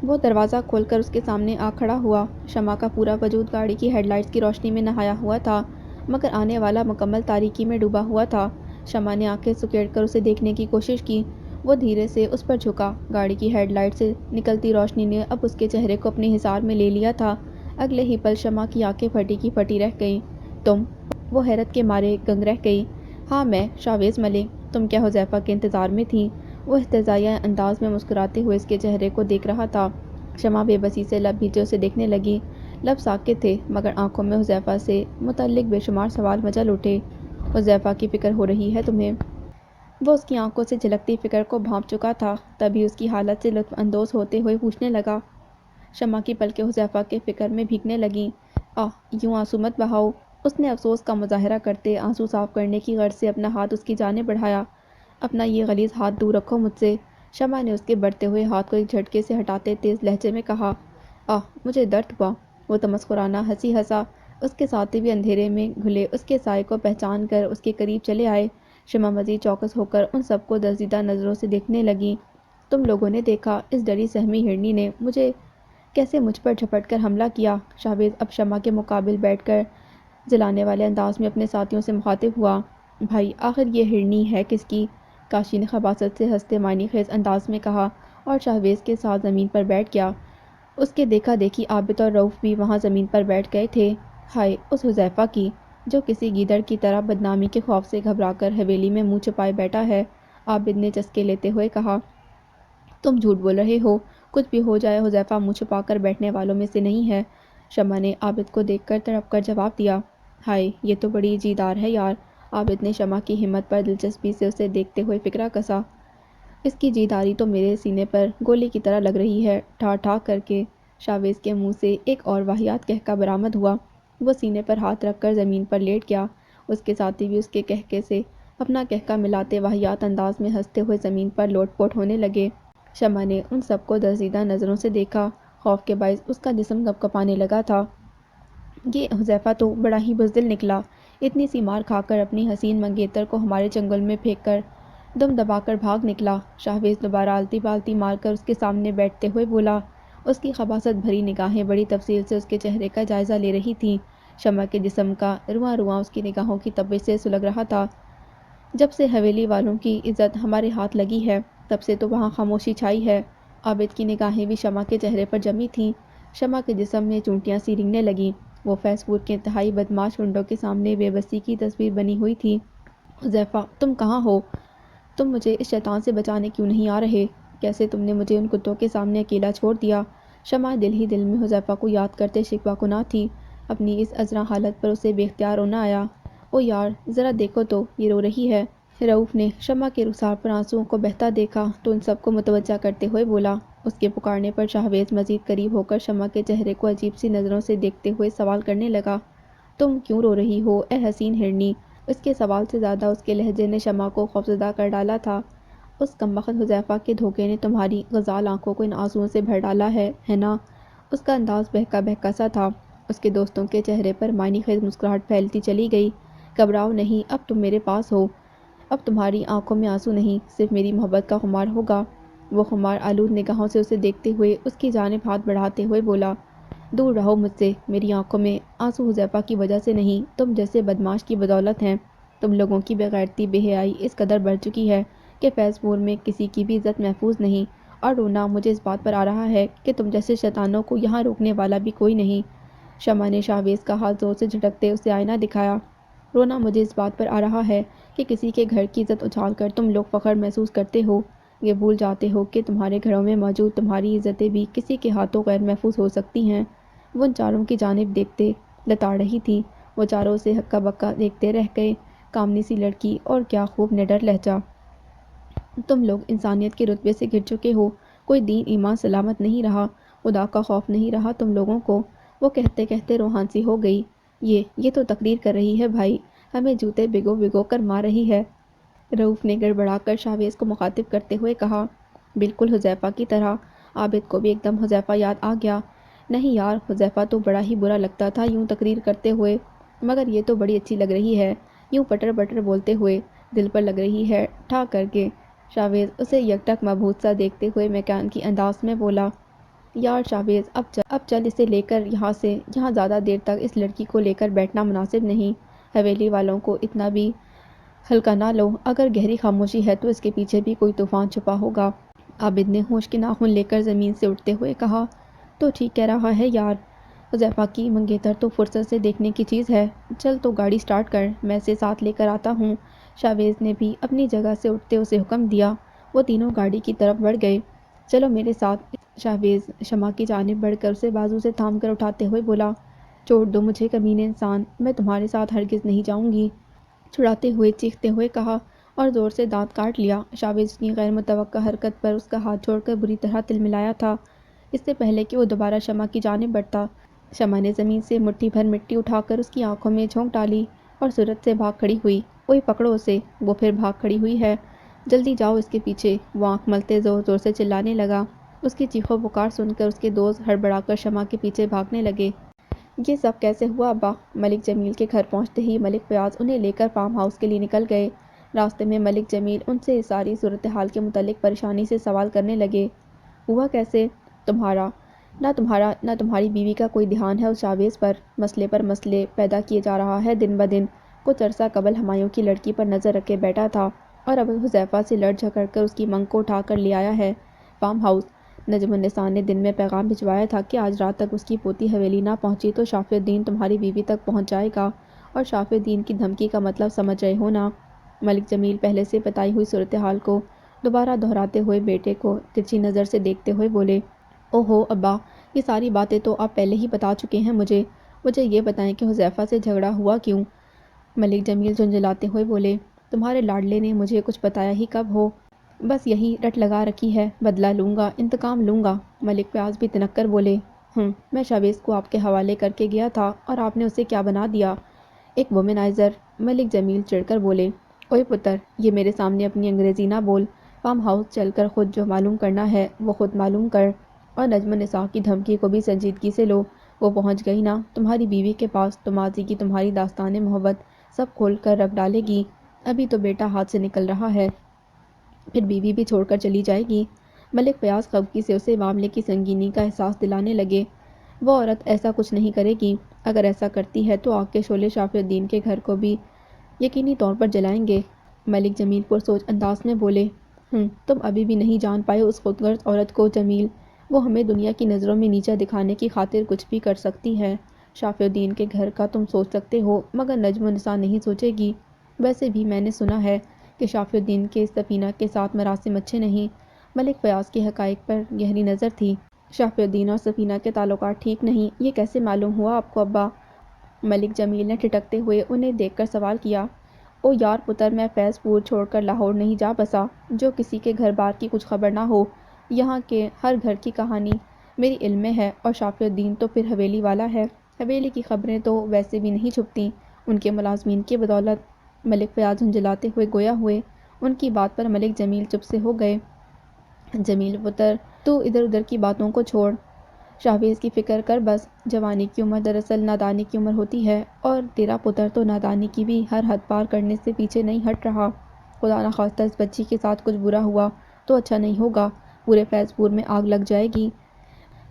وہ دروازہ کھول کر اس کے سامنے آ کھڑا ہوا۔ شمع کا پورا وجود گاڑی کی ہیڈ لائٹس کی روشنی میں نہایا ہوا تھا، مگر آنے والا مکمل تاریکی میں ڈوبا ہوا تھا۔ شمع نے آنکھیں سکیڑ کر اسے دیکھنے کی کوشش کی۔ وہ دھیرے سے اس پر جھکا۔ گاڑی کی ہیڈ لائٹ سے نکلتی روشنی نے اب اس کے چہرے کو اپنے حصار میں لے لیا تھا۔ اگلے ہی پل شمع کی آنکھیں پھٹی کی پھٹی رہ گئیں۔ تم؟ وہ حیرت کے مارے گنگ رہ گئی۔ ہاں میں، شاویز ملک۔ تم کیا حذیفہ کے انتظار میں تھیں؟ وہ استہزائیہ انداز میں مسکراتے ہوئے اس کے چہرے کو دیکھ رہا تھا۔ شمع بے بسی سے لب بھیجے اسے دیکھنے لگی۔ لب ساکت تھے، مگر آنکھوں میں حذیفہ سے متعلق بے شمار سوال مچل اٹھے۔ حذیفہ کی فکر ہو رہی ہے تمہیں؟ وہ اس کی آنکھوں سے جھلکتی فکر کو بھانپ چکا تھا، تبھی اس کی حالت سے لطف اندوز ہوتے ہوئے پوچھنے لگا۔ شمع کی پلکیں حذیفہ کے فکر میں بھیگنے لگیں۔ یوں آنسو مت بہاؤ۔ اس نے افسوس کا مظاہرہ کرتے آنسو صاف کرنے کی غرض سے اپنا ہاتھ اس کی جانب بڑھایا۔ اپنا یہ غلیظ ہاتھ دور رکھو مجھ سے۔ شمع نے اس کے بڑھتے ہوئے ہاتھ کو ایک جھٹکے سے ہٹاتے تیز لہجے میں کہا۔ مجھے درد ہوا۔ وہ تمسخرانہ ہنسی ہنسا۔ اس کے ساتھ بھی اندھیرے میں گھلے اس کے سائے کو پہچان کر اس کے قریب چلے آئے۔ شمع مزید چوکس ہو کر ان سب کو درزیدہ نظروں سے دیکھنے لگی۔ تم لوگوں نے دیکھا اس ڈری سہمی ہرنی نے کیسے مجھ پر جھپٹ کر حملہ کیا؟ شاویز اب شمع کے مقابل بیٹھ کر جلانے والے انداز میں اپنے ساتھیوں سے مخاطب ہوا۔ بھائی آخر یہ ہرنی ہے کس کی؟ کاشی نے خباثت سے ہنستے معنی خیز انداز میں کہا اور شاویز کے ساتھ زمین پر بیٹھ گیا۔ اس کے دیکھا دیکھی عابد اور رؤف بھی وہاں زمین پر بیٹھ گئے تھے۔ ہائے اس حذیفہ کی، جو کسی گیدڑ کی طرح بدنامی کے خوف سے گھبرا کر حویلی میں منہ چھپائے بیٹھا ہے، عابد نے چسکے لیتے ہوئے کہا۔ تم جھوٹ بول رہے ہو، کچھ بھی ہو جائے حذیفہ منہ چھپا کر بیٹھنے والوں میں سے نہیں ہے۔ شمع نے عابد کو دیکھ کر تڑپ کر جواب دیا۔ ہائے یہ تو بڑی جیدار ہے یار۔ عابد نے شمع کی ہمت پر دلچسپی سے اسے دیکھتے ہوئے فکرہ کسا۔ اس کی جیداری تو میرے سینے پر گولی کی طرح لگ رہی ہے، ٹھا ٹھا کر کے۔ شاویز کے منہ سے ایک اور واہیات کہکا برآمد ہوا۔ وہ سینے پر ہاتھ رکھ کر زمین پر لیٹ گیا۔ اس کے ساتھی بھی اس کے کہکے سے اپنا کہکا ملاتے واہیات انداز میں ہنستے ہوئے زمین پر لوٹ پوٹ ہونے لگے۔ شمع نے ان سب کو درزیدہ نظروں سے دیکھا۔ خوف کے باعث اس کا جسم کپکپانے لگا تھا۔ یہ حذیفہ تو بڑا ہی بزدل نکلا، اتنی سی مار کھا کر اپنی حسین منگیتر کو ہمارے چنگل میں پھینک کر دم دبا کر بھاگ نکلا۔ شاویز دوبارہ آلتی پالتی مار کر اس کے سامنے بیٹھتے ہوئے بولا۔ اس کی خباثت بھری نگاہیں بڑی تفصیل سے اس کے چہرے کا جائزہ لے رہی تھیں۔ شمع کے جسم کا رواں رواں اس کی نگاہوں کی تپش سے سلگ رہا تھا۔ جب سے حویلی والوں کی عزت ہمارے ہاتھ لگی ہے، تب سے تو وہاں خاموشی چھائی ہے۔ عابد کی نگاہیں بھی شمع کے چہرے پر جمی تھیں۔ شمع کے جسم میں چونٹیاں سی رنگنے لگیں۔ وہ فیض پور کے انتہائی بدمعاش ونڈوں کے سامنے بے بسی کی تصویر بنی ہوئی تھی۔ حذیفہ تم کہاں ہو؟ تم مجھے اس شیطان سے بچانے کیوں نہیں آ رہے؟ کیسے تم نے مجھے ان کتوں کے سامنے اکیلا چھوڑ دیا؟ شمع دل ہی دل میں حذیفہ کو یاد کرتے شکوہ کناں تھی۔ اپنی اس عذراں حالت پر اسے بے اختیار رونا آیا۔ او یار ذرا دیکھو تو، یہ رو رہی ہے۔ رؤف نے شمع کے رخسار پر آنسوؤں کو بہتا دیکھا تو ان سب کو متوجہ کرتے ہوئے بولا۔ اس کے پکارنے پر شاویز مزید قریب ہو کر شمع کے چہرے کو عجیب سی نظروں سے دیکھتے ہوئے سوال کرنے لگا۔ تم کیوں رو رہی ہو اے حسین ہرنی؟ اس کے سوال سے زیادہ اس کے لہجے نے شمع کو خوفزدہ کر ڈالا تھا۔ اس کمبخت حذیفہ کے دھوکے نے تمہاری غزال آنکھوں کو ان آنسوؤں سے بھر ڈالا ہے نا؟ اس کا انداز بہکا بہکا سا تھا۔ اس کے دوستوں کے چہرے پر معنی خیز مسکراہٹ پھیلتی چلی گئی۔ گھبراؤ نہیں، اب تم میرے پاس ہو۔ اب تمہاری آنکھوں میں آنسو نہیں، صرف میری محبت کا خمار ہوگا۔ وہ خمار آلود نگاہوں سے اسے دیکھتے ہوئے اس کی جانب ہاتھ بڑھاتے ہوئے بولا۔ دور رہو مجھ سے، میری آنکھوں میں آنسو حذیفہ کی وجہ سے نہیں، تم جیسے بدمعاش کی بدولت ہیں۔ تم لوگوں کی بے غیرتی بے حیائی اس قدر بڑھ چکی ہے کہ فیض پور میں کسی کی بھی عزت محفوظ نہیں، اور رونا مجھے اس بات پر آ رہا ہے کہ تم جیسے شیطانوں کو یہاں روکنے والا بھی کوئی نہیں۔ شمع نے شاویز کا ہاتھ زور سے جھٹکتے اسے آئینہ دکھایا۔ رونا مجھے اس بات پر آ رہا ہے کہ کسی کے گھر کی عزت اچھال کر تم لوگ فخر محسوس کرتے ہو، یہ بھول جاتے ہو کہ تمہارے گھروں میں موجود تمہاری عزتیں بھی کسی کے ہاتھوں غیر محفوظ ہو سکتی ہیں۔ وہ ان چاروں کی جانب دیکھتے لتاڑ رہی تھی۔ وہ چاروں اسے ہکا بکا دیکھتے رہ گئے۔ کامنی سی لڑکی، اور کیا خوب نڈر لہجہ۔ تم لوگ انسانیت کے رتبے سے گر چکے ہو، کوئی دین ایمان سلامت نہیں رہا، خدا کا خوف نہیں رہا تم لوگوں کو۔ وہ کہتے کہتے روحان سی ہو گئی۔ یہ تو تقریر کر رہی ہے بھائی، ہمیں جوتے بھگو بھگو کر مار رہی ہے۔ رؤف نے گڑبڑا کر شاویز کو مخاطب کرتے ہوئے کہا۔ بالکل حذیفہ کی طرح۔ عابد کو بھی ایک دم حذیفہ یاد آ گیا۔ نہیں یار، حذیفہ تو بڑا ہی برا لگتا تھا یوں تقریر کرتے ہوئے، مگر یہ تو بڑی اچھی لگ رہی ہے، یوں پٹر پٹر بولتے ہوئے، دل پر لگ رہی ہے ٹھا کر کے۔ شاویز اسے یک ٹک مبہوت سا دیکھتے ہوئے میکانیکی انداز میں بولا۔ یار شاہویز اب چل اسے لے کر یہاں زیادہ دیر تک اس لڑکی کو لے کر بیٹھنا مناسب نہیں۔ حویلی والوں کو اتنا بھی ہلکا نہ لو، اگر گہری خاموشی ہے تو اس کے پیچھے بھی کوئی طوفان چھپا ہوگا۔ عابد نے ہوش کے ناخن لے کر زمین سے اٹھتے ہوئے کہا، تو ٹھیک کہہ رہا ہے یار، حذیفہ کی منگیتر تو فرصت سے دیکھنے کی چیز ہے۔ چل تو گاڑی سٹارٹ کر، میں اسے ساتھ لے کر آتا ہوں۔ شاہویز نے بھی اپنی جگہ سے اٹھتے اسے حکم دیا۔ وہ تینوں گاڑی کی طرف بڑھ گئے۔ چلو میرے ساتھ۔ شاہویز شمع کی جانب بڑھ کر اسے بازو سے تھام کر اٹھاتے ہوئے بولا، چھوڑ دو مجھے کمینے انسان، میں تمہارے ساتھ ہرگز نہیں جاؤں گی، چھڑاتے ہوئے چیختے ہوئے کہا اور زور سے دانت کاٹ لیا۔ شاہویز کی غیر متوقع حرکت پر اس کا ہاتھ چھوڑ کر بری طرح تلملایا تھا، اس سے پہلے کہ وہ دوبارہ شمع کی جانب بڑھتا۔ شمع نے زمین سے مٹھی بھر مٹی اٹھا کر اس کی آنکھوں میں جھونک ڈالی اور سرعت سے بھاگ کھڑی ہوئی۔ اوئے پکڑو اسے، وہ پھر بھاگ کھڑی ہوئی ہے، جلدی جاؤ اس کے پیچھے، وہ آنکھ ملتے زور زور سے چلانے لگا۔ اس کی چیخو پکار سن کر اس کے دوست ہڑبڑا کر شمع کے پیچھے بھاگنے لگے۔ یہ سب کیسے ہوا ابا؟ ملک جمیل کے گھر پہنچتے ہی ملک فیاض انہیں لے کر فارم ہاؤس کے لیے نکل گئے۔ راستے میں ملک جمیل ان سے اس ساری صورتحال کے متعلق پریشانی سے سوال کرنے لگے۔ ہوا کیسے؟ نہ تمہاری بیوی کا کوئی دھیان ہے اس شاہویز پر، مسئلے پر مسئلے پیدا کیے جا رہا ہے دن بدن۔ کچھ عرصہ قبل ہمایوں کی لڑکی پر نظر رکھے بیٹھا تھا اور اب حذیفہ سے لڑ جھگڑ کر اس کی منگ کو اٹھا کر لے آیا ہے فارم ہاؤس۔ نجم النساء نے دن میں پیغام بھجوایا تھا کہ آج رات تک اس کی پوتی حویلی نہ پہنچی تو شافی الدین تمہاری بیوی تک پہنچ جائے گا، اور شافی الدین کی دھمکی کا مطلب سمجھ رہے ہو نا؟ ملک جمیل پہلے سے بتائی ہوئی صورتحال کو دوبارہ دہراتے ہوئے بیٹے کو ترچھی نظر سے دیکھتے ہوئے بولے، اوہو ابا، یہ ساری باتیں تو آپ پہلے ہی بتا چکے ہیں مجھے یہ بتائیں کہ حذیفہ سے جھگڑا ہوا کیوں؟ ملک جمیل جھنجھلاتے ہوئے بولے، تمہارے لاڈلے نے مجھے کچھ بتایا ہی کب ہو، بس یہی رٹ لگا رکھی ہے، بدلہ لوں گا، انتقام لوں گا۔ ملک فیاض بھی تنک کر بولے، میں شاہویز کو آپ کے حوالے کر کے گیا تھا اور آپ نے اسے کیا بنا دیا، ایک وومنائزر۔ ملک جمیل چڑھ کر بولے، اوئے پتر، یہ میرے سامنے اپنی انگریزی نہ بول، فارم ہاؤس چل کر خود جو معلوم کرنا ہے وہ خود معلوم کر، اور نجم النساء کی دھمکی کو بھی سنجیدگی سے لو۔ وہ پہنچ گئی نا تمہاری بیوی کے پاس تو ماضی کی تمہاری داستان محبت سب کھول کر رکھ ڈالے گی۔ ابھی تو بیٹا ہاتھ سے نکل رہا ہے، پھر بیوی بھی چھوڑ کر چلی جائے گی۔ ملک فیاض خفگی سے اسے معاملے کی سنگینی کا احساس دلانے لگے۔ وہ عورت ایسا کچھ نہیں کرے گی، اگر ایسا کرتی ہے تو آگ کے شعلے شافی الدین کے گھر کو بھی یقینی طور پر جلائیں گے۔ ملک جمیل پرسوچ انداز میں بولے، تم ابھی بھی نہیں جان پائے اس خودغرض عورت کو جمیل، وہ ہمیں دنیا کی نظروں میں نیچا دکھانے کی خاطر کچھ بھی کر سکتی ہے۔ شافی الدین کے گھر کا تم سوچ سکتے ہو مگر نجم النساء نہیں سوچے گی۔ ویسے بھی میں نے سنا ہے کہ شافی الدین کے سفینہ کے ساتھ مراسم اچھے نہیں۔ ملک فیاض کی حقائق پر گہری نظر تھی۔ شافی الدین اور سفینہ کے تعلقات ٹھیک نہیں، یہ کیسے معلوم ہوا آپ کو ابا؟ ملک جمیل نے ٹھٹکتے ہوئے انہیں دیکھ کر سوال کیا۔ او یار پتر، میں فیض پور چھوڑ کر لاہور نہیں جا بسا جو کسی کے گھر بار کی کچھ خبر نہ ہو۔ یہاں کے ہر گھر کی کہانی میری علم میں ہے، اور شافی الدین تو پھر حویلی والا ہے، حویلی کی خبریں تو ویسے بھی نہیں چھپتی ان کے ملازمین کی بدولت۔ ملک فیاض جھنجھلاتے ہوئے گویا ہوئے۔ ان کی بات پر ملک جمیل چپ سے ہو گئے۔ جمیل پتر، تو ادھر ادھر کی باتوں کو چھوڑ، شاہویز کی فکر کر بس۔ جوانی کی عمر دراصل نادانی کی عمر ہوتی ہے، اور تیرا پتر تو نادانی کی بھی ہر حد پار کرنے سے پیچھے نہیں ہٹ رہا۔ خدا نخواستہ اس بچی کے ساتھ کچھ برا ہوا تو اچھا نہیں ہوگا، پورے فیض پور میں آگ لگ جائے گی۔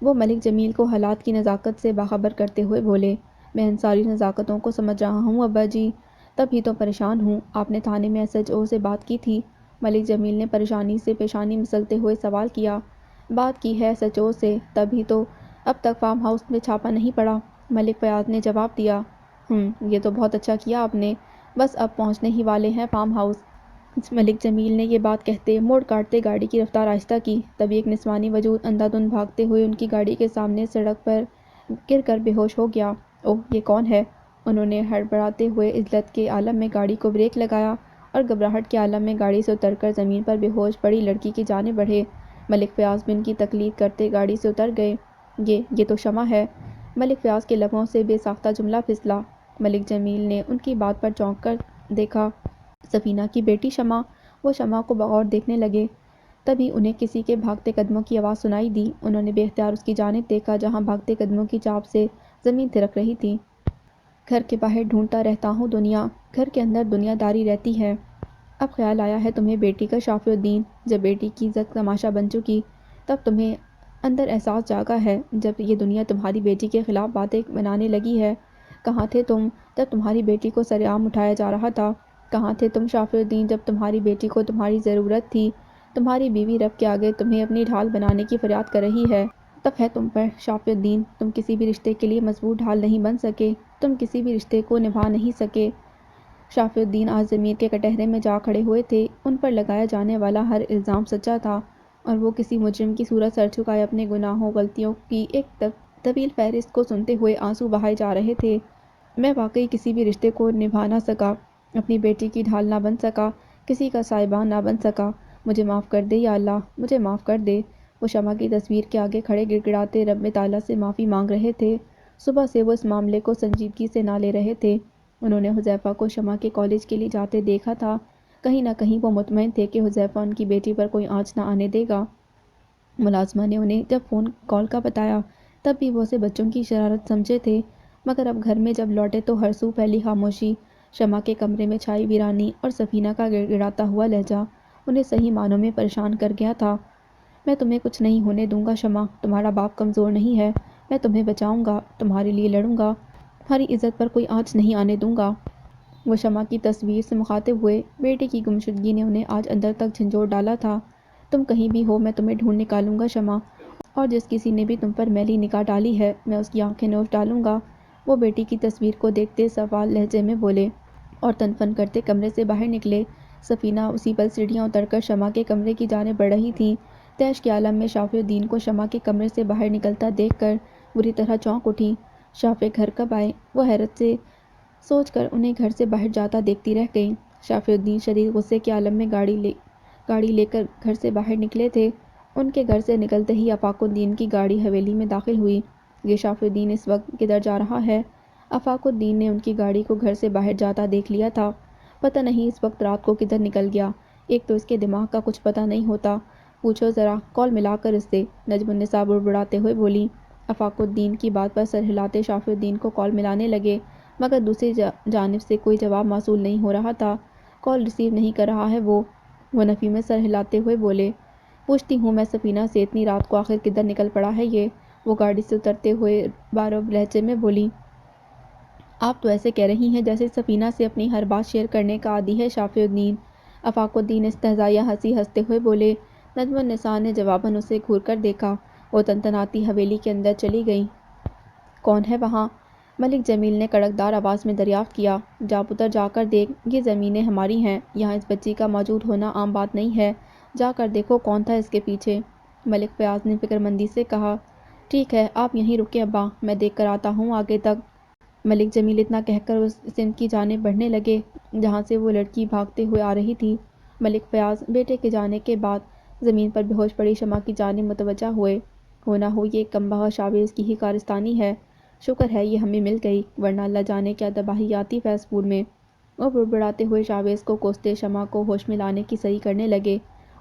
وہ ملک جمیل کو حالات کی نزاکت سے باخبر کرتے ہوئے بولے، میں ان ساری نزاکتوں کو سمجھ رہا ہوں ابا جی، تب ہی تو پریشان ہوں۔ آپ نے تھانے میں ایس ایچ او سے بات کی تھی؟ ملک جمیل نے پریشانی سے پیشانی مسلتے ہوئے سوال کیا۔ بات کی ہے ایس ایچ او سے، تب ہی تو اب تک فارم ہاؤس میں چھاپا نہیں پڑا، ملک فیاض نے جواب دیا۔ یہ تو بہت اچھا کیا آپ نے، بس اب پہنچنے ہی والے ہیں فارم ہاؤس۔ ملک جمیل نے یہ بات کہتے موڑ کاٹتے گاڑی کی رفتار آہستہ کی، تبھی ایک نسوانی وجود اندھا دھند بھاگتے ہوئے ان کی گاڑی کے سامنے سڑک پر گر کر بے ہوش ہو گیا۔ اوہ یہ کون ہے؟ انہوں نے ہڑبڑاتے ہوئے عجلت کے عالم میں گاڑی کو بریک لگایا اور گھبراہٹ کے عالم میں گاڑی سے اتر کر زمین پر بے ہوش پڑی لڑکی کی جانب بڑھے۔ ملک فیاض بھی ان کی تقلید کرتے گاڑی سے اتر گئے۔ یہ تو شمع ہے۔ ملک فیاض کے لبوں سے بے ساختہ جملہ پھسلا۔ ملک جمیل نے ان کی بات پر چونک کر دیکھا۔ سفینہ کی بیٹی شمع؟ وہ شمع کو بغور دیکھنے لگے، تبھی انہیں کسی کے بھاگتے قدموں کی آواز سنائی دی۔ انہوں نے بے اختیار اس کی جانب دیکھا جہاں بھاگتے قدموں کی چاپ سے زمین تھرک رہی تھی۔ گھر کے باہر ڈھونڈتا رہتا ہوں دنیا، گھر کے اندر دنیا داری رہتی ہے۔ اب خیال آیا ہے تمہیں بیٹی کا شافی الدین، جب بیٹی کی عزت تماشا بن چکی تب تمہیں اندر احساس جاگا ہے جب یہ دنیا تمہاری بیٹی کے خلاف باتیں بنانے لگی ہے۔ کہاں تھے تم جب تمہاری بیٹی کو سرعام اٹھایا جا رہا تھا؟ کہاں تھے تم شافی الدین جب تمہاری بیٹی کو تمہاری ضرورت تھی؟ تمہاری بیوی رب کے آگے تمہیں اپنی ڈھال بنانے کی فریاد کر رہی ہے۔ تب ہے تم پر شافی الدین، تم کسی بھی رشتے کے لیے مضبوط ڈھال نہیں بن سکے، تم کسی بھی رشتے کو نبھا نہیں سکے۔ شافی الدین آج ضمیر کے کٹہرے میں جا کھڑے ہوئے تھے۔ ان پر لگایا جانے والا ہر الزام سچا تھا اور وہ کسی مجرم کی صورت سر جھکائے اپنے گناہوں غلطیوں کی ایک طویل فہرست کو سنتے ہوئے آنسو بہائے جا رہے تھے۔ میں واقعی کسی بھی رشتے کو نبھا نہ سکا، اپنی بیٹی کی ڈھال نہ بن سکا، کسی کا سائبان نہ بن سکا۔ مجھے معاف کر دے یا اللہ، مجھے معاف کر دے۔ وہ شمع کی تصویر کے آگے کھڑے گڑ گڑاتے رب تعالیٰ سے معافی مانگ رہے تھے۔ صبح سے وہ اس معاملے کو سنجیدگی سے نہ لے رہے تھے۔ انہوں نے حذیفہ کو شمع کے کالج کے لیے جاتے دیکھا تھا۔ کہیں نہ کہیں وہ مطمئن تھے کہ حذیفہ ان کی بیٹی پر کوئی آنچ نہ آنے دے گا۔ ملازمہ نے انہیں جب فون کال کا بتایا تب بھی وہ اسے بچوں کی شرارت سمجھے تھے، مگر اب گھر میں جب لوٹے تو ہر سو پھیلی خاموشی، شمع کے کمرے میں چھائی ویرانی اور سفینہ کا گڑ گڑاتا ہوا لہجہ انہیں صحیح معنوں میں پریشان کر گیا تھا۔ میں تمہیں کچھ نہیں ہونے دوں گا شمع، تمہارا باپ کمزور نہیں ہے، میں تمہیں بچاؤں گا، تمہارے لیے لڑوں گا، تمہاری عزت پر کوئی آنچ نہیں آنے دوں گا۔ وہ شمع کی تصویر سے مخاطب ہوئے۔ بیٹی کی گمشدگی نے انہیں آج اندر تک جھنجھوڑ ڈالا تھا۔ تم کہیں بھی ہو میں تمہیں ڈھونڈ نکالوں گا شمع، اور جس کسی نے بھی تم پر میلی نگاہ ڈالی ہے میں اس کی آنکھیں نوچ ڈالوں گا۔ وہ بیٹی کی تصویر کو دیکھتے سوال لہجے میں بولے اور تن فن کرتے کمرے سے باہر نکلے۔ سفینہ اسی پل سیڑھیاں اتر کر شمع کے کمرے کی جانب بڑھ رہی تھیں۔ طیش کے عالم میں شافی الدین کو شمع کے کمرے سے باہر نکلتا دیکھ کر بری طرح چونک اٹھیں۔ شافی گھر کب آئے وہ حیرت سے سوچ کر انہیں گھر سے باہر جاتا دیکھتی رہ گئیں۔ شافی الدین شدید غصے کے عالم میں گاڑی لے کر گھر سے باہر نکلے تھے۔ ان کے گھر سے نکلتے ہی آفاق الدین کی گاڑی حویلی میں داخل ہوئی۔ یہ شافی الدین اس وقت کدھر جا رہا ہے؟ آفاق الدین نے ان کی گاڑی کو گھر سے باہر جاتا دیکھ لیا تھا۔ پتہ نہیں اس وقت رات کو کدھر نکل گیا، ایک تو اس کے دماغ کا کچھ پتہ نہیں ہوتا۔ پوچھو ذرا، کال ملا کر اس سے، نجم النساء بڑبڑاتے ہوئے بولی۔ آفاق الدین کی بات پر سر ہلاتے شافی الدین کو کال ملانے لگے، مگر دوسری جانب سے کوئی جواب موصول نہیں ہو رہا تھا۔ کال ریسیو نہیں کر رہا ہے وہ نفی میں سر ہلاتے ہوئے بولے۔ پوچھتی ہوں میں سفینہ سے، اتنی رات کو آخر کدھر نکل پڑا ہے یہ؟ وہ گاڑی سے اترتے ہوئے بارب لہجے میں بولی۔ آپ تو ایسے کہہ رہی ہیں جیسے سفینہ سے اپنی ہر بات شیئر کرنے کا عادی ہے شافی الدین۔ آفاق الدین استہزائیہ ہنسی ہنستے ہوئے بولے۔ نجم النساء نے جواباً اسے گھور کر دیکھا۔ وہ تنتناتی حویلی کے اندر چلی گئیں۔ کون ہے وہاں؟ ملک جمیل نے کڑکدار آواز میں دریافت کیا۔ جا پتر جا کر دیکھ، یہ زمینیں ہماری ہیں، یہاں اس بچی کا موجود ہونا عام بات نہیں ہے، جا کر دیکھو کون تھا اس کے پیچھے۔ ملک فیاض نے فکرمندی سے کہا۔ ٹھیک ہے آپ یہیں رکیں ابا، میں دیکھ کر آتا ہوں آگے تک۔ ملک جمیل اتنا کہہ کر اس سمت کی جانب بڑھنے لگے جہاں سے وہ لڑکی بھاگتے ہوئے آ رہی تھی۔ ملک فیاض بیٹے کے جانے کے بعد زمین پر بے ہوش پڑی شمع کی جانب متوجہ ہوئے۔ ہو نہ ہو یہ کمبخت شاویز کی ہی کارستانی ہے، شکر ہے یہ ہمیں مل گئی، ورنہ اللہ جانے کیا تباہی آتی فیض پور میں۔ وہ بڑبڑاتے ہوئے شاویز کو کوستے شمع کو ہوش میں لانے کی صحیح کرنے لگے۔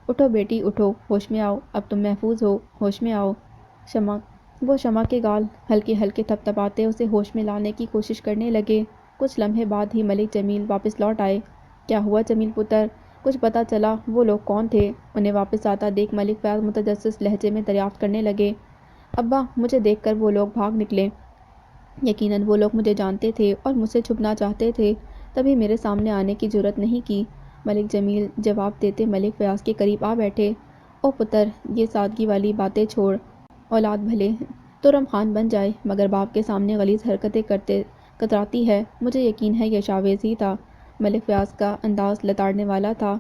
اٹھو بیٹی اٹھو، ہوش میں آؤ، اب تم محفوظ ہو، ہوش میں آؤ۔ وہ شمع کے گال ہلکے ہلکے تھپ تھپاتے اسے ہوش میں لانے کی کوشش کرنے لگے۔ کچھ لمحے بعد ہی ملک جمیل واپس لوٹ آئے۔ کیا ہوا جمیل پتر، کچھ پتہ چلا وہ لوگ کون تھے؟ انہیں واپس آتا دیکھ ملک فیاض متجسس لہجے میں دریافت کرنے لگے۔ ابا مجھے دیکھ کر وہ لوگ بھاگ نکلے، یقیناً وہ لوگ مجھے جانتے تھے اور مجھ سے چھپنا چاہتے تھے، تبھی میرے سامنے آنے کی جرات نہیں کی۔ ملک جمیل جواب دیتے ملک فیاض کے قریب آ بیٹھے۔ او پتر یہ سادگی والی باتیں چھوڑ، اولاد بھلے تو رمخان بن جائے مگر باپ کے سامنے غلیظ حرکتیں کرتے کتراتی ہے۔ مجھے یقین ہے یہ شاویز ہی تھا۔ ملک فیاض کا انداز لتاڑنے والا تھا۔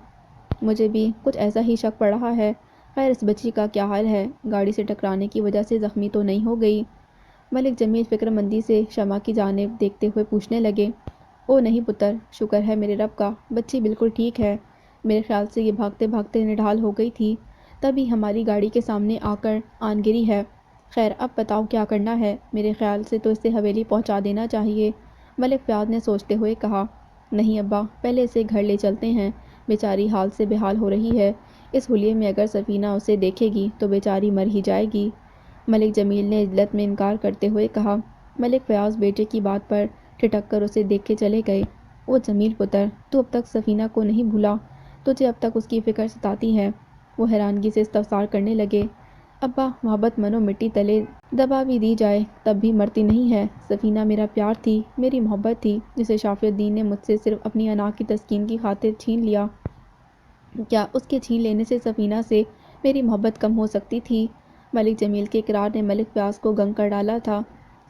مجھے بھی کچھ ایسا ہی شک پڑ رہا ہے۔ خیر اس بچی کا کیا حال ہے، گاڑی سے ٹکرانے کی وجہ سے زخمی تو نہیں ہو گئی؟ ملک جمیل فکرمندی سے شمع کی جانب دیکھتے ہوئے پوچھنے لگے۔ او نہیں پتر، شکر ہے میرے رب کا، بچی بالکل ٹھیک ہے، میرے خیال سے یہ بھاگتے بھاگتے نڈھال ہو گئی تھی، تبھی ہماری گاڑی کے سامنے آ کر آن گری ہے۔ خیر اب بتاؤ کیا کرنا ہے، میرے خیال سے تو اسے حویلی پہنچا دینا چاہیے۔ ملک فیاض نے سوچتے ہوئے کہا۔ نہیں ابا، پہلے اسے گھر لے چلتے ہیں، بیچاری حال سے بحال ہو رہی ہے، اس حلیے میں اگر سفینہ اسے دیکھے گی تو بیچاری مر ہی جائے گی۔ ملک جمیل نے عجلت میں انکار کرتے ہوئے کہا۔ ملک فیاض بیٹے کی بات پر ٹھٹک کر اسے دیکھ کے چلے گئے۔ او جمیل پتر، تو اب تک سفینہ کو نہیں بھولا، تجھے اب تک اس کی فکر ستاتی ہے؟ وہ حیرانگی سے استفسار کرنے لگے۔ ابا، محبت منو مٹی تلے دبا بھی دی جائے تب بھی مرتی نہیں ہے۔ سفینہ میرا پیار تھی، میری محبت تھی، جسے شافی الدین نے مجھ سے صرف اپنی انا کی تسکین کی خاطر چھین لیا۔ کیا اس کے چھین لینے سے سفینہ سے میری محبت کم ہو سکتی تھی؟ ملک جمیل کے اقرار نے ملک فیاض کو گنگ کر ڈالا تھا۔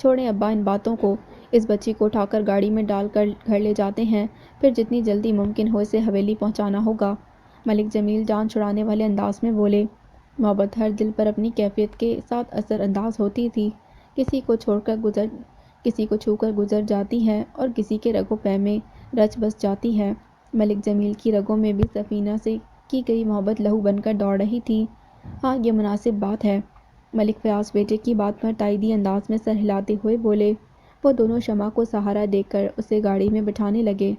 چھوڑیں ابا ان باتوں کو، اس بچی کو اٹھا کر گاڑی میں ڈال کر گھر لے جاتے ہیں، پھر جتنی جلدی ممکن ہو اسے حویلی پہنچانا ہوگا۔ ملک جمیل جان چھڑانے والے انداز میں بولے۔ محبت ہر دل پر اپنی کیفیت کے ساتھ اثر انداز ہوتی تھی، کسی کو چھو کر گزر جاتی ہے اور کسی کے رگوں پے میں رچ بس جاتی ہے۔ ملک جمیل کی رگوں میں بھی سفینہ سے کی گئی محبت لہو بن کر دوڑ رہی تھی۔ ہاں، یہ مناسب بات ہے۔ ملک فیاض بیٹے کی بات پر تائیدی انداز میں سر ہلاتے ہوئے بولے۔ وہ دونوں شمع کو سہارا دے کر اسے گاڑی میں بٹھانے لگے۔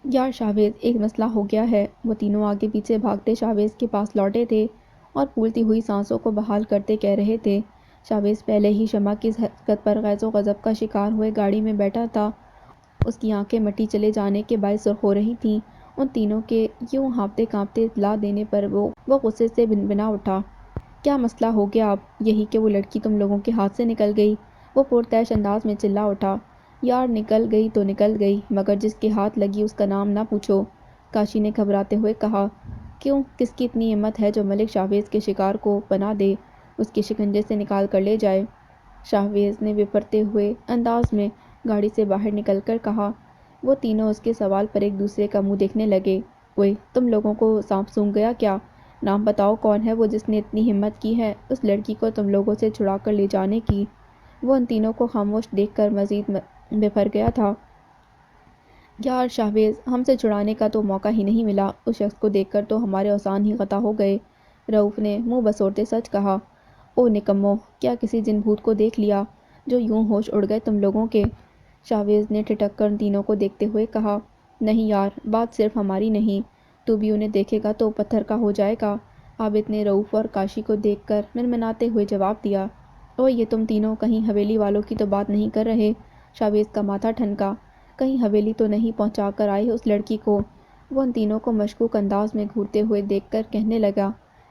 یار شاہویز، ایک مسئلہ ہو گیا ہے۔ وہ تینوں آگے پیچھے بھاگتے شاہویز کے پاس لوٹے تھے اور پھولتی ہوئی سانسوں کو بحال کرتے کہہ رہے تھے۔ شاہویز پہلے ہی شمع کی اس حرکت پر غیظ و غضب کا شکار ہوئے گاڑی میں بیٹھا تھا۔ اس کی آنکھیں مٹی چلے جانے کے باعث سرخ ہو رہی تھیں۔ ان تینوں کے یوں ہانپتے کانپتے اطلاع دینے پر وہ غصے سے بھنبھنا اٹھا۔ کیا مسئلہ ہو گیا اب؟ یہی کہ وہ لڑکی تم لوگوں کے ہاتھ سے نکل گئی۔ وہ پرتعش انداز میں چلا اٹھا۔ یار نکل گئی تو نکل گئی، مگر جس کے ہاتھ لگی اس کا نام نہ پوچھو۔ کاشی نے گھبراتے ہوئے کہا۔ کیوں؟ کس کی اتنی ہمت ہے جو ملک شاہویز کے شکار کو پناہ دے، اس کے شکنجے سے نکال کر لے جائے؟ شاہویز نے وپھرتے ہوئے انداز میں گاڑی سے باہر نکل کر کہا۔ وہ تینوں اس کے سوال پر ایک دوسرے کا منہ دیکھنے لگے۔ اوئے، تم لوگوں کو سانپ سونگھ گیا کیا؟ نام بتاؤ کون ہے وہ جس نے اتنی ہمت کی ہے اس لڑکی کو تم لوگوں سے چھڑا کر لے جانے کی؟ وہ ان تینوں کو خاموش دیکھ کر مزید بپھر گیا تھا۔ یار شاہویز، ہم سے چھڑانے کا تو موقع ہی نہیں ملا، اس شخص کو دیکھ کر تو ہمارے اوزان ہی قطع ہو گئے۔ رؤف نے منہ بسوڑتے سچ کہا۔ او نکمو، کیا کسی جن بھوت کو دیکھ لیا جو یوں ہوش اڑ گئے تم لوگوں کے؟ شاہویز نے ٹھٹک کر ان تینوں کو دیکھتے ہوئے کہا۔ نہیں یار، بات صرف ہماری نہیں، تو بھی انہیں دیکھے گا تو پتھر کا ہو جائے گا۔ عابد نے رؤف اور کاشی کو دیکھ کر منمناتے ہوئے جواب دیا۔ اوئے، یہ تم تینوں کہیں حویلی والوں کی تو بات نہیں کر رہے؟ شاہویز کا ماتھا ٹھنکا۔ کہیں حویلی تو نہیں پہنچا کر آئے اس لڑکی کو؟ وہ ان تینوں کو مشکوک انداز میں گھورتے ہوئے دیکھ کر کہنے لگا۔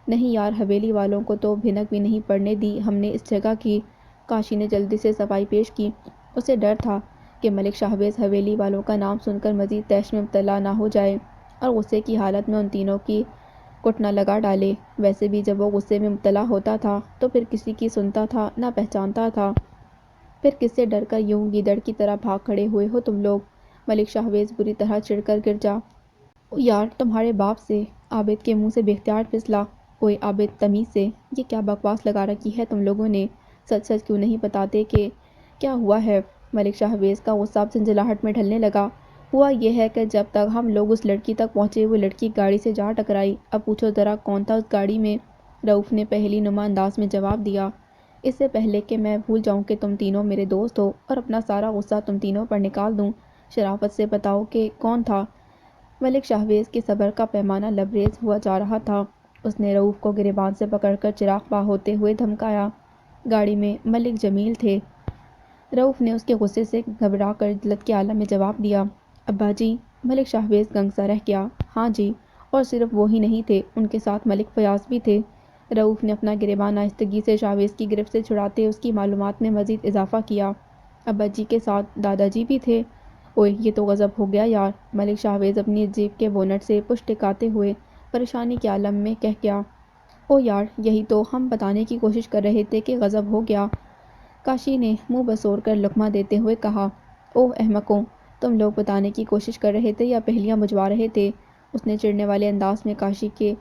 نہیں یار، حویلی والوں کو تو بھنک بھی نہیں پڑنے دی ہم نے اس جگہ کی۔ کاشی نے جلدی سے صفائی پیش کی۔ اسے ڈر تھا کہ ملک شاہویز حویلی والوں کا نام سن کر مزید طیش میں مبتلا نہ ہو جائے اور غصے کی حالت میں ان تینوں کی کٹ نہ لگا ڈالے۔ ویسے بھی جب وہ غصے میں مبتلا ہوتا تھا تو پھر کسی کی سنتا تھا نہ پہچانتا تھا۔ پھر کس سے ڈر کر یوں گیدڑ کی طرح بھاگ کھڑے ہوئے ہو تم لوگ؟ ملک شاہویز بری طرح چڑھ کر گرجا۔ او یار، تمہارے باپ سے! عابد کے منہ سے بے اختیار پھسلا۔ اوئے عابد، تمیز سے! یہ کیا بکواس لگا رکھی ہے تم لوگوں نے؟ سچ سچ کیوں نہیں بتاتے کہ کیا ہوا ہے؟ ملک شاہویز کا غصہ اب جھنجھلاہٹ میں ڈھلنے لگا۔ ہوا یہ ہے کہ جب تک ہم لوگ اس لڑکی تک پہنچے وہ لڑکی گاڑی سے جا ٹکرائی۔ اب پوچھو ذرا کون تھا اس گاڑی میں؟ رؤف نے پہیلی نما انداز میں جواب دیا۔ اس سے پہلے کہ میں بھول جاؤں کہ تم تینوں میرے دوست ہو اور اپنا سارا غصہ تم تینوں پر نکال دوں، شرافت سے بتاؤ کہ کون تھا؟ ملک شاہویز کے صبر کا پیمانہ لبریز ہوا جا رہا تھا۔ اس نے رؤف کو گریبان سے پکڑ کر چراغ پا ہوتے ہوئے دھمکایا۔ گاڑی میں ملک جمیل تھے۔ رؤف نے اس کے غصے سے گھبرا کر ذلت کے عالم میں جواب دیا۔ ابا جی! ملک شاہویز گنگ سا رہ گیا۔ ہاں جی، اور صرف وہ ہی نہیں تھے، ان کے ساتھ ملک فیاض بھی تھے۔ رؤف نے اپنا گریبان آہستگی سے شاہویز کی گرفت سے چھڑاتے اس کی معلومات میں مزید اضافہ کیا۔ ابا جی کے ساتھ دادا جی بھی تھے؟ اوئے، یہ تو غضب ہو گیا یار! ملک شاہویز اپنی جیپ کے بونٹ سے پشت ٹکاتے ہوئے پریشانی کے عالم میں کہہ گیا۔ او یار، یہی تو ہم بتانے کی کوشش کر رہے تھے کہ غضب ہو گیا۔ کاشی نے منہ بسوڑ کر لقمہ دیتے ہوئے کہا۔ اوہ احمقوں! تم لوگ بتانے کی کوشش کر رہے تھے یا پہیلیاں بجھوا رہے تھے؟ اس نے چڑھنے والے انداز میں کاشی کے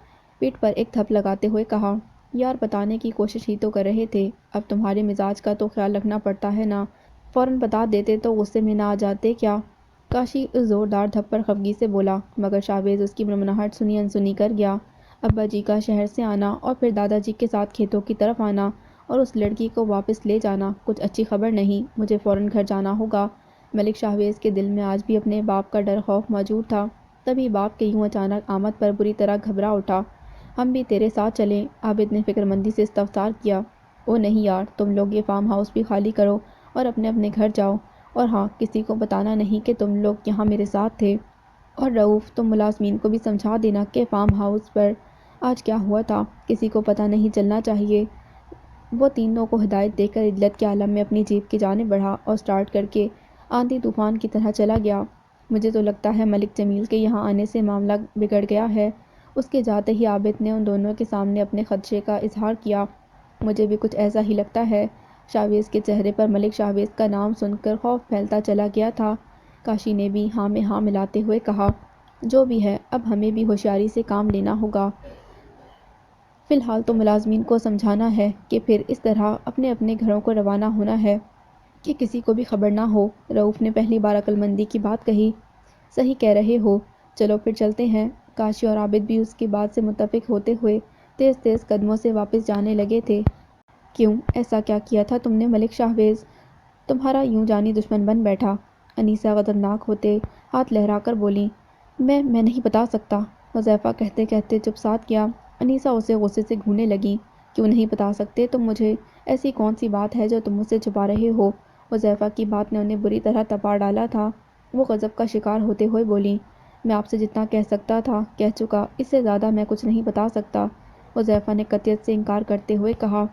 پیٹھ پر ایک تھپ لگاتے ہوئے کہا۔ یار، بتانے کی کوشش ہی تو کر رہے تھے، اب تمہارے مزاج کا تو خیال رکھنا پڑتا ہے نا، فوراً بتا دیتے تو غصے میں نہ آ جاتے کیا؟ کاشی اس زوردار دھپ پر خفگی سے بولا، مگر شاہویز اس کی منمناہٹ سنی انسنی کر گیا۔ ابا جی کا شہر سے آنا اور پھر دادا جی کے ساتھ کھیتوں کی طرف آنا اور اس لڑکی کو واپس لے جانا کچھ اچھی خبر نہیں، مجھے فوراً گھر جانا ہوگا۔ ملک شاہویز کے دل میں آج بھی اپنے باپ کا ڈر خوف موجود تھا۔ تبھی باپ کے یوں اچانک آمد پر بری طرح گھبرا اٹھا۔ ہم بھی تیرے ساتھ چلیں؟ عابد نے فکرمندی سے استفسار کیا۔ او نہیں یار، تم لوگ یہ فارم ہاؤس بھی خالی کرو اور اپنے اپنے گھر جاؤ، اور ہاں، کسی کو بتانا نہیں کہ تم لوگ یہاں میرے ساتھ تھے۔ اور رؤف، تم ملازمین کو بھی سمجھا دینا کہ فارم ہاؤس پر آج کیا ہوا تھا، کسی کو پتہ نہیں چلنا چاہیے۔ وہ تینوں کو ہدایت دے کر عدلت کے عالم میں اپنی جیپ کی جانب بڑھا اور سٹارٹ کر کے آندھی طوفان کی طرح چلا گیا۔ مجھے تو لگتا ہے ملک جمیل کے یہاں آنے سے معاملہ بگڑ گیا ہے۔ اس کے جاتے ہی عابد نے ان دونوں کے سامنے اپنے خدشے کا اظہار کیا۔ مجھے بھی کچھ ایسا ہی لگتا ہے۔ شاہویز کے چہرے پر ملک شاہویز کا نام سن کر خوف پھیلتا چلا گیا تھا۔ کاشی نے بھی ہاں میں ہاں ملاتے ہوئے کہا، جو بھی ہے اب ہمیں بھی ہوشیاری سے کام لینا ہوگا۔ فی الحال تو ملازمین کو سمجھانا ہے کہ پھر اس طرح اپنے اپنے گھروں کو روانہ ہونا ہے کہ کسی کو بھی خبر نہ ہو۔ رؤوف نے پہلی بار عقل مندی کی بات کہی۔ صحیح کہہ رہے ہو، چلو پھر چلتے ہیں۔ کاشی اور عابد بھی اس کی بات سے متفق ہوتے ہوئے تیز تیز قدموں سے واپس جانے لگے تھے۔ کیوں، ایسا کیا کیا تھا تم نے ملک شاہویز؟ تمہارا یوں جانی دشمن بن بیٹھا؟ انیسہ غضبناک ہوتے ہاتھ لہرا کر بولی۔ میں نہیں بتا سکتا، حذیفہ کہتے کہتے چپ سادھ گیا۔ انیسہ اسے غصے سے گھورنے لگی۔ کیوں نہیں بتا سکتے تم مجھے؟ ایسی کون سی بات ہے جو تم مجھ سے چھپا رہے ہو؟ حذیفہ کی بات نے انہیں بری طرح تپا ڈالا تھا۔ وہ غضب کا شکار ہوتے ہوئے بولی، میں آپ سے جتنا کہہ سکتا تھا کہہ چکا، اس سے زیادہ میں کچھ نہیں بتا سکتا۔ حذیفہ نے قطعیت سے انکار کرتے ہوئے کہا،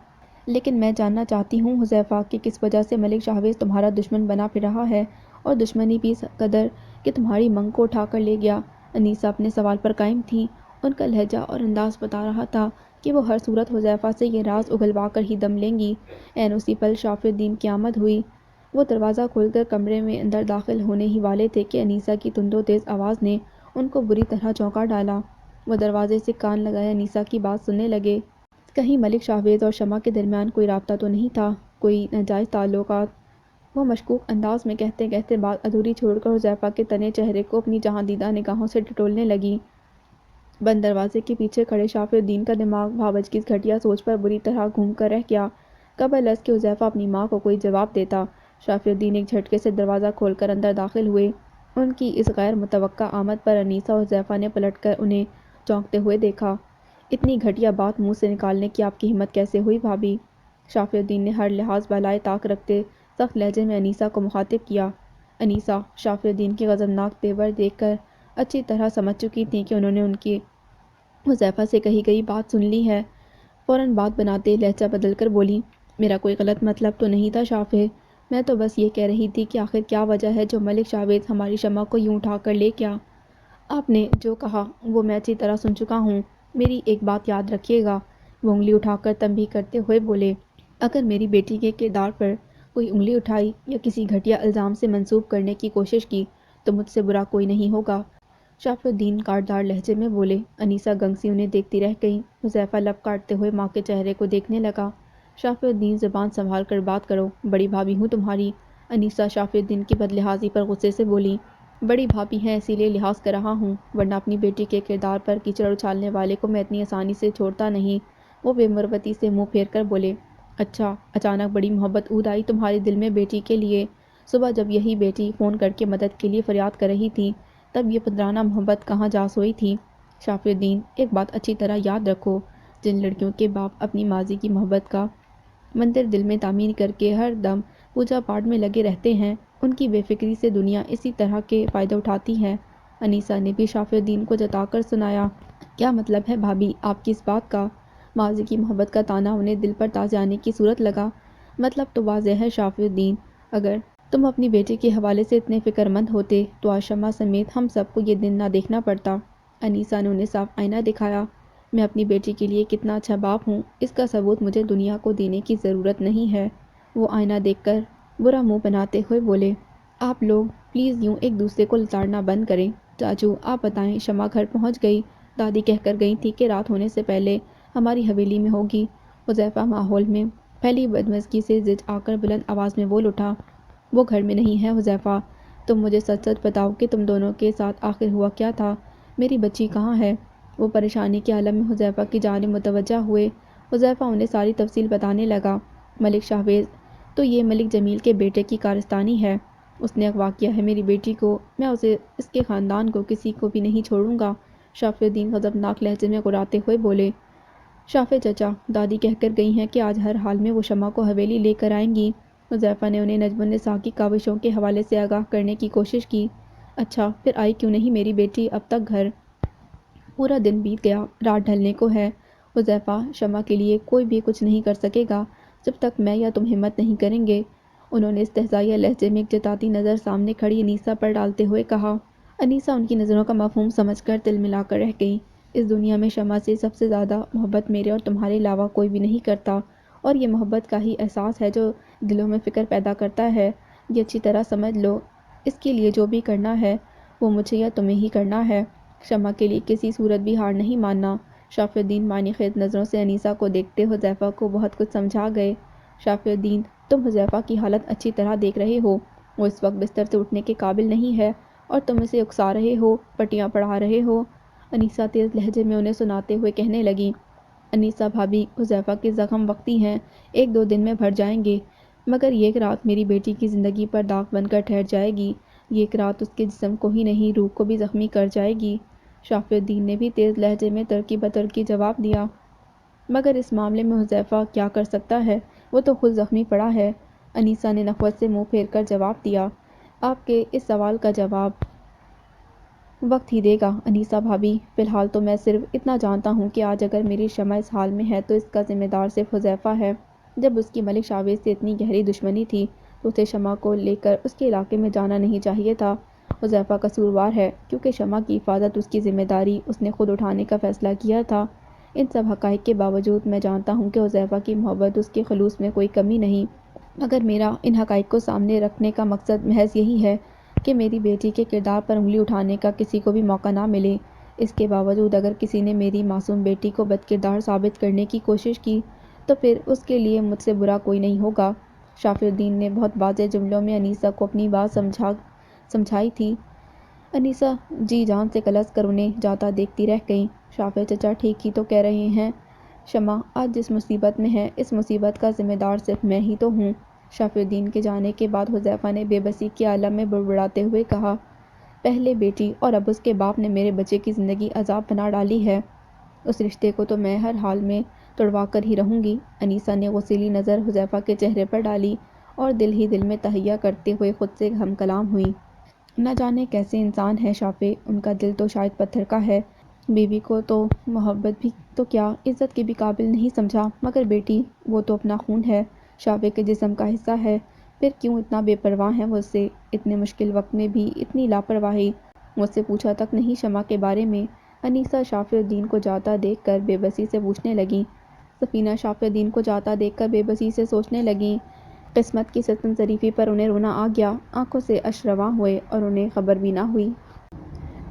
لیکن میں جاننا چاہتی ہوں حذیفہ کہ کس وجہ سے ملک شاہویز تمہارا دشمن بنا پھر رہا ہے، اور دشمنی بھی اس قدر کہ تمہاری منگ کو اٹھا کر لے گیا۔ انیسہ اپنے سوال پر قائم تھیں۔ ان کا لہجہ اور انداز بتا رہا تھا کہ وہ ہر صورت حذیفہ سے یہ راز اگلوا کر ہی دم لیں گی۔ عین اسی پل شافی الدین کی آمد ہوئی۔ وہ دروازہ کھول کر کمرے میں اندر داخل ہونے ہی والے تھے کہ انیسہ کی تند و تیز آواز نے ان کو بری طرح چونکا ڈالا۔ وہ دروازے سے کان لگائے انیسہ کی بات سننے لگے۔ کہیں ملک شاہویز اور شمع کے درمیان کوئی رابطہ تو نہیں تھا، کوئی ناجائز تعلقات؟ وہ مشکوک انداز میں کہتے کہتے بات ادھوری چھوڑ کر حذیفہ کے تنے چہرے کو اپنی جہاں دیدہ نگاہوں سے ٹٹولنے لگی۔ بند دروازے کے پیچھے کھڑے شافی الدین کا دماغ بھاوج کی اس گھٹیا سوچ پر بری طرح گھوم کر رہ گیا۔ قبل از کہ حذیفہ اپنی ماں کو کوئی جواب دیتا، شافی الدین ایک جھٹکے سے دروازہ کھول کر اندر داخل ہوئے۔ ان کی اس غیر متوقع آمد پر انیسہ اور حذیفہ نے پلٹ کر انہیں چونکتے ہوئے دیکھا۔ اتنی گھٹیا بات منہ سے نکالنے کی آپ کی ہمت کیسے ہوئی بھابھی؟ شافی الدین نے ہر لحاظ بالائے طاق رکھتے سخت لہجے میں انیسہ کو مخاطب کیا۔ انیسہ شافی الدین کے غضبناک تیور دیکھ کر اچھی طرح سمجھ چکی تھیں کہ انہوں نے ان کی حذیفہ سے کہی گئی بات سن لی ہے۔ فوراً بات بناتے لہجہ بدل کر بولی، میرا کوئی غلط مطلب تو نہیں تھا شافی، میں تو بس یہ کہہ رہی تھی کہ آخر کیا وجہ ہے جو ملک شاہویز ہماری شمع کو یوں اٹھا کر لے گیا؟ آپ نے جو کہا وہ میں اچھی طرح سن چکا ہوں، میری ایک بات یاد رکھیے گا۔ وہ انگلی اٹھا کر تنبیہ کرتے ہوئے بولے، اگر میری بیٹی کے کردار پر کوئی انگلی اٹھائی یا کسی گھٹیا الزام سے منسوب کرنے کی کوشش کی تو مجھ سے برا کوئی نہیں ہوگا۔ شافی الدین کاٹدار لہجے میں بولے۔ انیسہ گنگ سی انہیں دیکھتی رہ گئی۔ حذیفہ لب کاٹتے ہوئے ماں کے چہرے کو دیکھنے لگا۔ شافی الدین زبان سنبھال کر بات کرو، بڑی بھابھی ہوں تمہاری۔ انیسہ شافی الدین کی بدلحاظی پر غصے سے بولی، بڑی بھابھی ہیں اسی لیے لحاظ کر رہا ہوں، ورنہ اپنی بیٹی کے کردار پر کیچڑ اچھالنے والے کو میں اتنی آسانی سے چھوڑتا نہیں۔ وہ بے مروتی سے منہ پھیر کر بولے، اچھا اچانک بڑی محبت اود آئی تمہارے دل میں بیٹی کے لیے؟ صبح جب یہی بیٹی فون کر کے مدد کے لیے فریاد کر رہی تھی تب یہ پدرانہ محبت کہاں جا سوئی تھی؟ شافی الدین ایک بات اچھی طرح یاد رکھو، جن لڑکیوں کے باپ اپنی ماضی کی محبت کا مندر دل میں تعمیر کر کے ہر دم پوجا پاٹ میں لگے رہتے ہیں، ان کی بے فکری سے دنیا اسی طرح کے فائدے اٹھاتی ہے۔ انیسہ نے بھی شافی الدین کو جتا کر سنایا، کیا مطلب ہے بھابھی آپ کی اس بات کا؟ ماضی کی محبت کا تانا انہیں دل پر تازیانے کی صورت لگا؟ مطلب تو واضح ہے شافی الدین، اگر تم اپنی بیٹی کے حوالے سے اتنے فکر مند ہوتے تو آج شمع سمیت ہم سب کو یہ دن نہ دیکھنا پڑتا۔ انیسہ نے انہیں صاف آئینہ دکھایا، میں اپنی بیٹی کے لیے کتنا اچھا باپ ہوں اس کا ثبوت مجھے دنیا کو دینے کی ضرورت نہیں ہے۔ وہ آئینہ دیکھ کر برا منہ بناتے ہوئے بولے، آپ لوگ پلیز یوں ایک دوسرے کو لتاڑنا بند کریں۔ چاچو آپ بتائیں، شمع گھر پہنچ گئی؟ دادی کہہ کر گئی تھی کہ رات ہونے سے پہلے ہماری حویلی میں ہوگی۔ حذیفہ ماحول میں پھیلی بدمزگی سے زج آ کر بلند آواز میں بول اٹھا، وہ گھر میں نہیں ہے حذیفہ، تم مجھے سچ سچ بتاؤ کہ تم دونوں کے ساتھ آخر ہوا کیا تھا؟ میری بچی کہاں ہے؟ وہ پریشانی کے عالم میں حذیفہ کی جانب متوجہ ہوئے۔ حذیفہ انہیں ساری تفصیل بتانے لگا، ملک شاہویز تو یہ ملک جمیل کے بیٹے کی کارستانی ہے، اس نے اغوا کیا ہے میری بیٹی کو، میں اسے اس کے خاندان کو کسی کو بھی نہیں چھوڑوں گا۔ شافی الدین غضبناک لہجے میں غراتے ہوئے بولے، شافی چچا دادی کہہ کر گئی ہیں کہ آج ہر حال میں وہ شمع کو حویلی لے کر آئیں گی۔ حذیفہ نے انہیں نجم النساء کی کاوشوں کے حوالے سے آگاہ کرنے کی کوشش کی۔ اچھا پھر آئی کیوں نہیں میری بیٹی اب تک گھر؟ پورا دن بیت گیا، رات ڈھلنے کو ہے۔ حذیفہ شمع کے لیے کوئی بھی کچھ نہیں کر سکے گا، جب تک میں یا تم ہمت نہیں کریں گے۔ انہوں نے استہزائیہ لہجے میں ایک جتاتی نظر سامنے کھڑی انیسہ پر ڈالتے ہوئے کہا۔ انیسہ ان کی نظروں کا مفہوم سمجھ کر تلملا کر رہ گئی۔ اس دنیا میں شمع سے سب سے زیادہ محبت میرے اور تمہارے علاوہ کوئی بھی نہیں کرتا، اور یہ محبت کا ہی احساس ہے جو دلوں میں فکر پیدا کرتا ہے۔ یہ اچھی طرح سمجھ لو، اس کے لیے جو بھی کرنا ہے وہ مجھے یا تمہیں ہی کرنا ہے۔ شمع کے لیے کسی صورت بھی ہار نہیں ماننا۔ شافی الدین معنی خیز نظروں سے انیسہ کو دیکھتے حذیفہ کو بہت کچھ سمجھا گئے۔ شافی الدین، تم حذیفہ کی حالت اچھی طرح دیکھ رہے ہو۔ وہ اس وقت بستر سے اٹھنے کے قابل نہیں ہے اور تم اسے اکسا رہے ہو، پٹیاں پڑھا رہے ہو۔ انیسہ تیز لہجے میں انہیں سناتے ہوئے کہنے لگی۔ انیسہ بھابھی، حذیفہ کے زخم وقتی ہیں، 1-2 دن میں بھر جائیں گے، مگر یہ ایک رات میری بیٹی کی زندگی پر داغ بن کر ٹھہر جائے گی۔ یہ ایک رات اس کے جسم کو ہی نہیں، روح کو بھی زخمی کر جائے گی۔ شافی الدین نے بھی تیز لہجے میں ترکی بترکی جواب دیا۔ مگر اس معاملے میں حذیفہ کیا کر سکتا ہے؟ وہ تو خود زخمی پڑا ہے۔ انیسہ نے نخوت سے منہ پھیر کر جواب دیا۔ آپ کے اس سوال کا جواب وقت ہی دے گا انیسہ بھابھی۔ فی الحال تو میں صرف اتنا جانتا ہوں کہ آج اگر میری شمع اس حال میں ہے تو اس کا ذمہ دار صرف حذیفہ ہے۔ جب اس کی ملک شاویز سے اتنی گہری دشمنی تھی تو اسے شمع کو لے کر اس کے علاقے میں جانا نہیں چاہیے تھا۔ حذیفہ قصوروار ہے کیونکہ شمع کی حفاظت اس کی ذمہ داری اس نے خود اٹھانے کا فیصلہ کیا تھا۔ ان سب حقائق کے باوجود میں جانتا ہوں کہ حذیفہ کی محبت، اس کے خلوص میں کوئی کمی نہیں، مگر میرا ان حقائق کو سامنے رکھنے کا مقصد محض یہی ہے کہ میری بیٹی کے کردار پر انگلی اٹھانے کا کسی کو بھی موقع نہ ملے۔ اس کے باوجود اگر کسی نے میری معصوم بیٹی کو بد کردار ثابت کرنے کی کوشش کی تو پھر اس کے لیے مجھ سے برا کوئی نہیں ہوگا۔ شافی الدین نے بہت واضح جملوں میں انیسہ کو اپنی بات سمجھائی تھی۔ انیسہ جی جان سے کلس کر انہیں جاتا دیکھتی رہ گئی۔ شافی چچا ٹھیک ہی تو کہہ رہے ہیں، شمع آج جس مصیبت میں ہے اس مصیبت کا ذمہ دار صرف میں ہی تو ہوں۔ شافی الدین کے جانے کے بعد حذیفہ نے بے بسی کے عالم میں بڑبڑاتے ہوئے کہا، پہلے بیٹی اور اب اس کے باپ نے میرے بچے کی زندگی عذاب بنا ڈالی ہے۔ اس رشتے کو تو میں ہر حال میں توڑوا کر ہی رہوں گی۔ انیسہ نے غصیلی نظر حذیفہ کے چہرے پر ڈالی اور دل ہی دل میں تہیہ کرتے ہوئے خود سے ہم کلام ہوئی۔ نہ جانے کیسے انسان ہے شافی، ان کا دل تو شاید پتھر کا ہے۔ بیوی کو تو محبت بھی تو کیا عزت کے بھی قابل نہیں سمجھا، مگر بیٹی وہ تو اپنا خون ہے، شافی کے جسم کا حصہ ہے، پھر کیوں اتنا بے پرواہ ہیں مجھ سے؟ اتنے مشکل وقت میں بھی اتنی لاپرواہی؟ مجھ سے پوچھا تک نہیں شمع کے بارے میں؟ انیسہ شافی الدین کو جاتا دیکھ کر بے بسی سے پوچھنے لگیں۔ سفینہ شافی الدین کو جاتا دیکھ کر بے بسی سے سوچنے لگیں۔ قسمت کی ستم ظریفی پر انہیں رونا آ گیا، آنکھوں سے اشک رواں ہوئے اور انہیں خبر بھی نہ ہوئی۔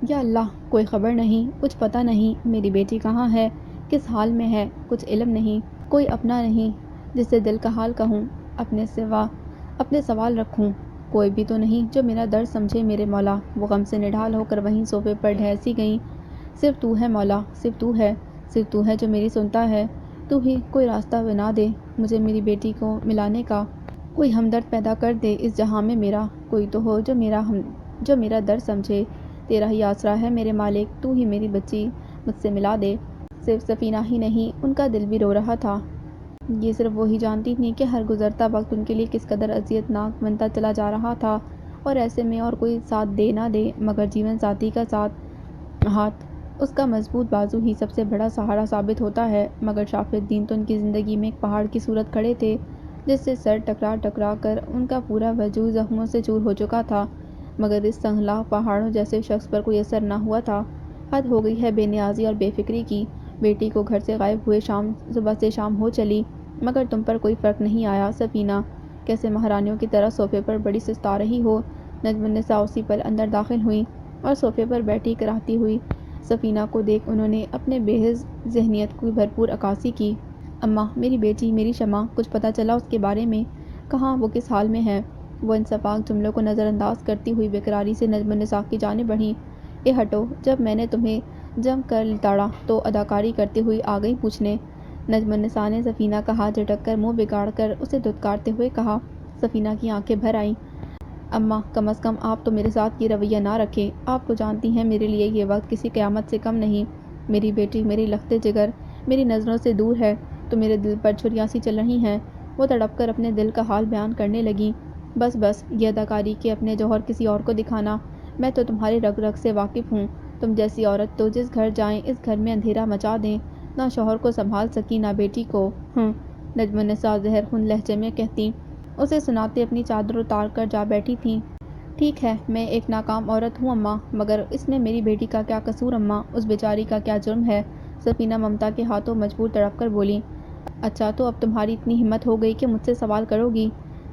یا اللہ، کوئی خبر نہیں، کچھ پتہ نہیں، میری بیٹی کہاں ہے، کس حال میں ہے، کچھ علم نہیں، کوئی اپنا نہیں جس سے دل کا حال کہوں، اپنے سوال رکھوں، کوئی بھی تو نہیں جو میرا درد سمجھے میرے مولا۔ وہ غم سے نڈھال ہو کر وہیں صوفے پر ڈھیر سی گئیں۔ صرف تو ہے مولا، صرف تو ہے، صرف تو ہے جو میری سنتا ہے، تو ہی کوئی راستہ بنا دے مجھے میری بیٹی کو ملانے کا، کوئی ہمدرد پیدا کر دے اس جہاں میں میرا، کوئی تو ہو جو میرا درد سمجھے، تیرا ہی آسرا ہے میرے مالک، تو ہی میری بچی مجھ سے ملا دے۔ صرف سفینہ ہی نہیں، ان کا دل بھی رو رہا تھا۔ یہ صرف وہی جانتی تھیں کہ ہر گزرتا وقت ان کے لیے کس قدر اذیت ناک بنتا چلا جا رہا تھا، اور ایسے میں اور کوئی ساتھ دے نہ دے مگر جیون ساتھی کا ہاتھ، اس کا مضبوط بازو ہی سب سے بڑا سہارا ثابت ہوتا ہے۔ مگر شافی الدین تو ان کی زندگی میں ایک پہاڑ کی صورت کھڑے تھے جس سے سر ٹکرا ٹکرا کر ان کا پورا وجود زخموں سے چور ہو چکا تھا، مگر اس سنگلاخ پہاڑوں جیسے شخص پر کوئی اثر نہ ہوا تھا۔ حد ہو گئی ہے بے نیازی اور بے فکری کی۔ بیٹی کو گھر سے غائب ہوئے صبح سے شام ہو چلی، مگر تم پر کوئی فرق نہیں آیا۔ سفینہ کیسے مہارانیوں کی طرح صوفے پر بڑی سستا رہی ہو؟ نجم النساء اسی پل اندر داخل ہوئیں اور صوفے پر بیٹھی کراہتی ہوئی سفینہ کو دیکھ انہوں نے اپنے بے حس ذہنیت کی بھرپور عکاسی کی۔ اماں، میری بیٹی، میری شمع، کچھ پتہ چلا اس کے بارے میں؟ کہاں، وہ کس حال میں ہے؟ وہ ان سفاک جملوں کو نظر انداز کرتی ہوئی بیقراری سے نجم النساء کی جانب بڑھیں۔ اے ہٹو، جب میں نے تمہیں جم کر لتاڑا تو اداکاری کرتے ہوئی آ گئی پوچھنے۔ نجم النساء نے سفینہ کا ہاتھ جھٹک کر منہ بگاڑ کر اسے دھتکارتے ہوئے کہا۔ سفینہ کی آنکھیں بھر آئیں۔ اماں، کم از کم آپ تو میرے ساتھ یہ رویہ نہ رکھیں، آپ تو جانتی ہیں میرے لیے یہ وقت کسی قیامت سے کم نہیں۔ میری بیٹی میری لخت جگر میری نظروں سے دور ہے تو میرے دل پر چھریاں سی چل رہی ہیں۔ وہ تڑپ کر اپنے دل کا حال بیان کرنے لگیں۔ بس بس، یہ اداکاری کہ اپنے جوہر کسی اور کو دکھانا، میں تو تمہارے رگ رگ سے واقف ہوں، تم جیسی عورت تو جس گھر جائیں اس گھر میں اندھیرا مچا دیں، نہ شوہر کو سنبھال سکی نہ بیٹی کو۔ نجم النساء زہر خون لہجے میں کہتی، اسے سناتے اپنی چادر اتار کر جا بیٹھی تھیں۔ ٹھیک ہے، میں ایک ناکام عورت ہوں اماں، مگر اس میں میری بیٹی کا کیا قصور اماں؟ اس بیچاری کا کیا جرم ہے؟ سفینہ ممتا کے ہاتھوں مجبور تڑپ کر بولی۔ اچھا، تو اب تمہاری اتنی ہمت ہو گئی کہ مجھ سے سوال کرو گی؟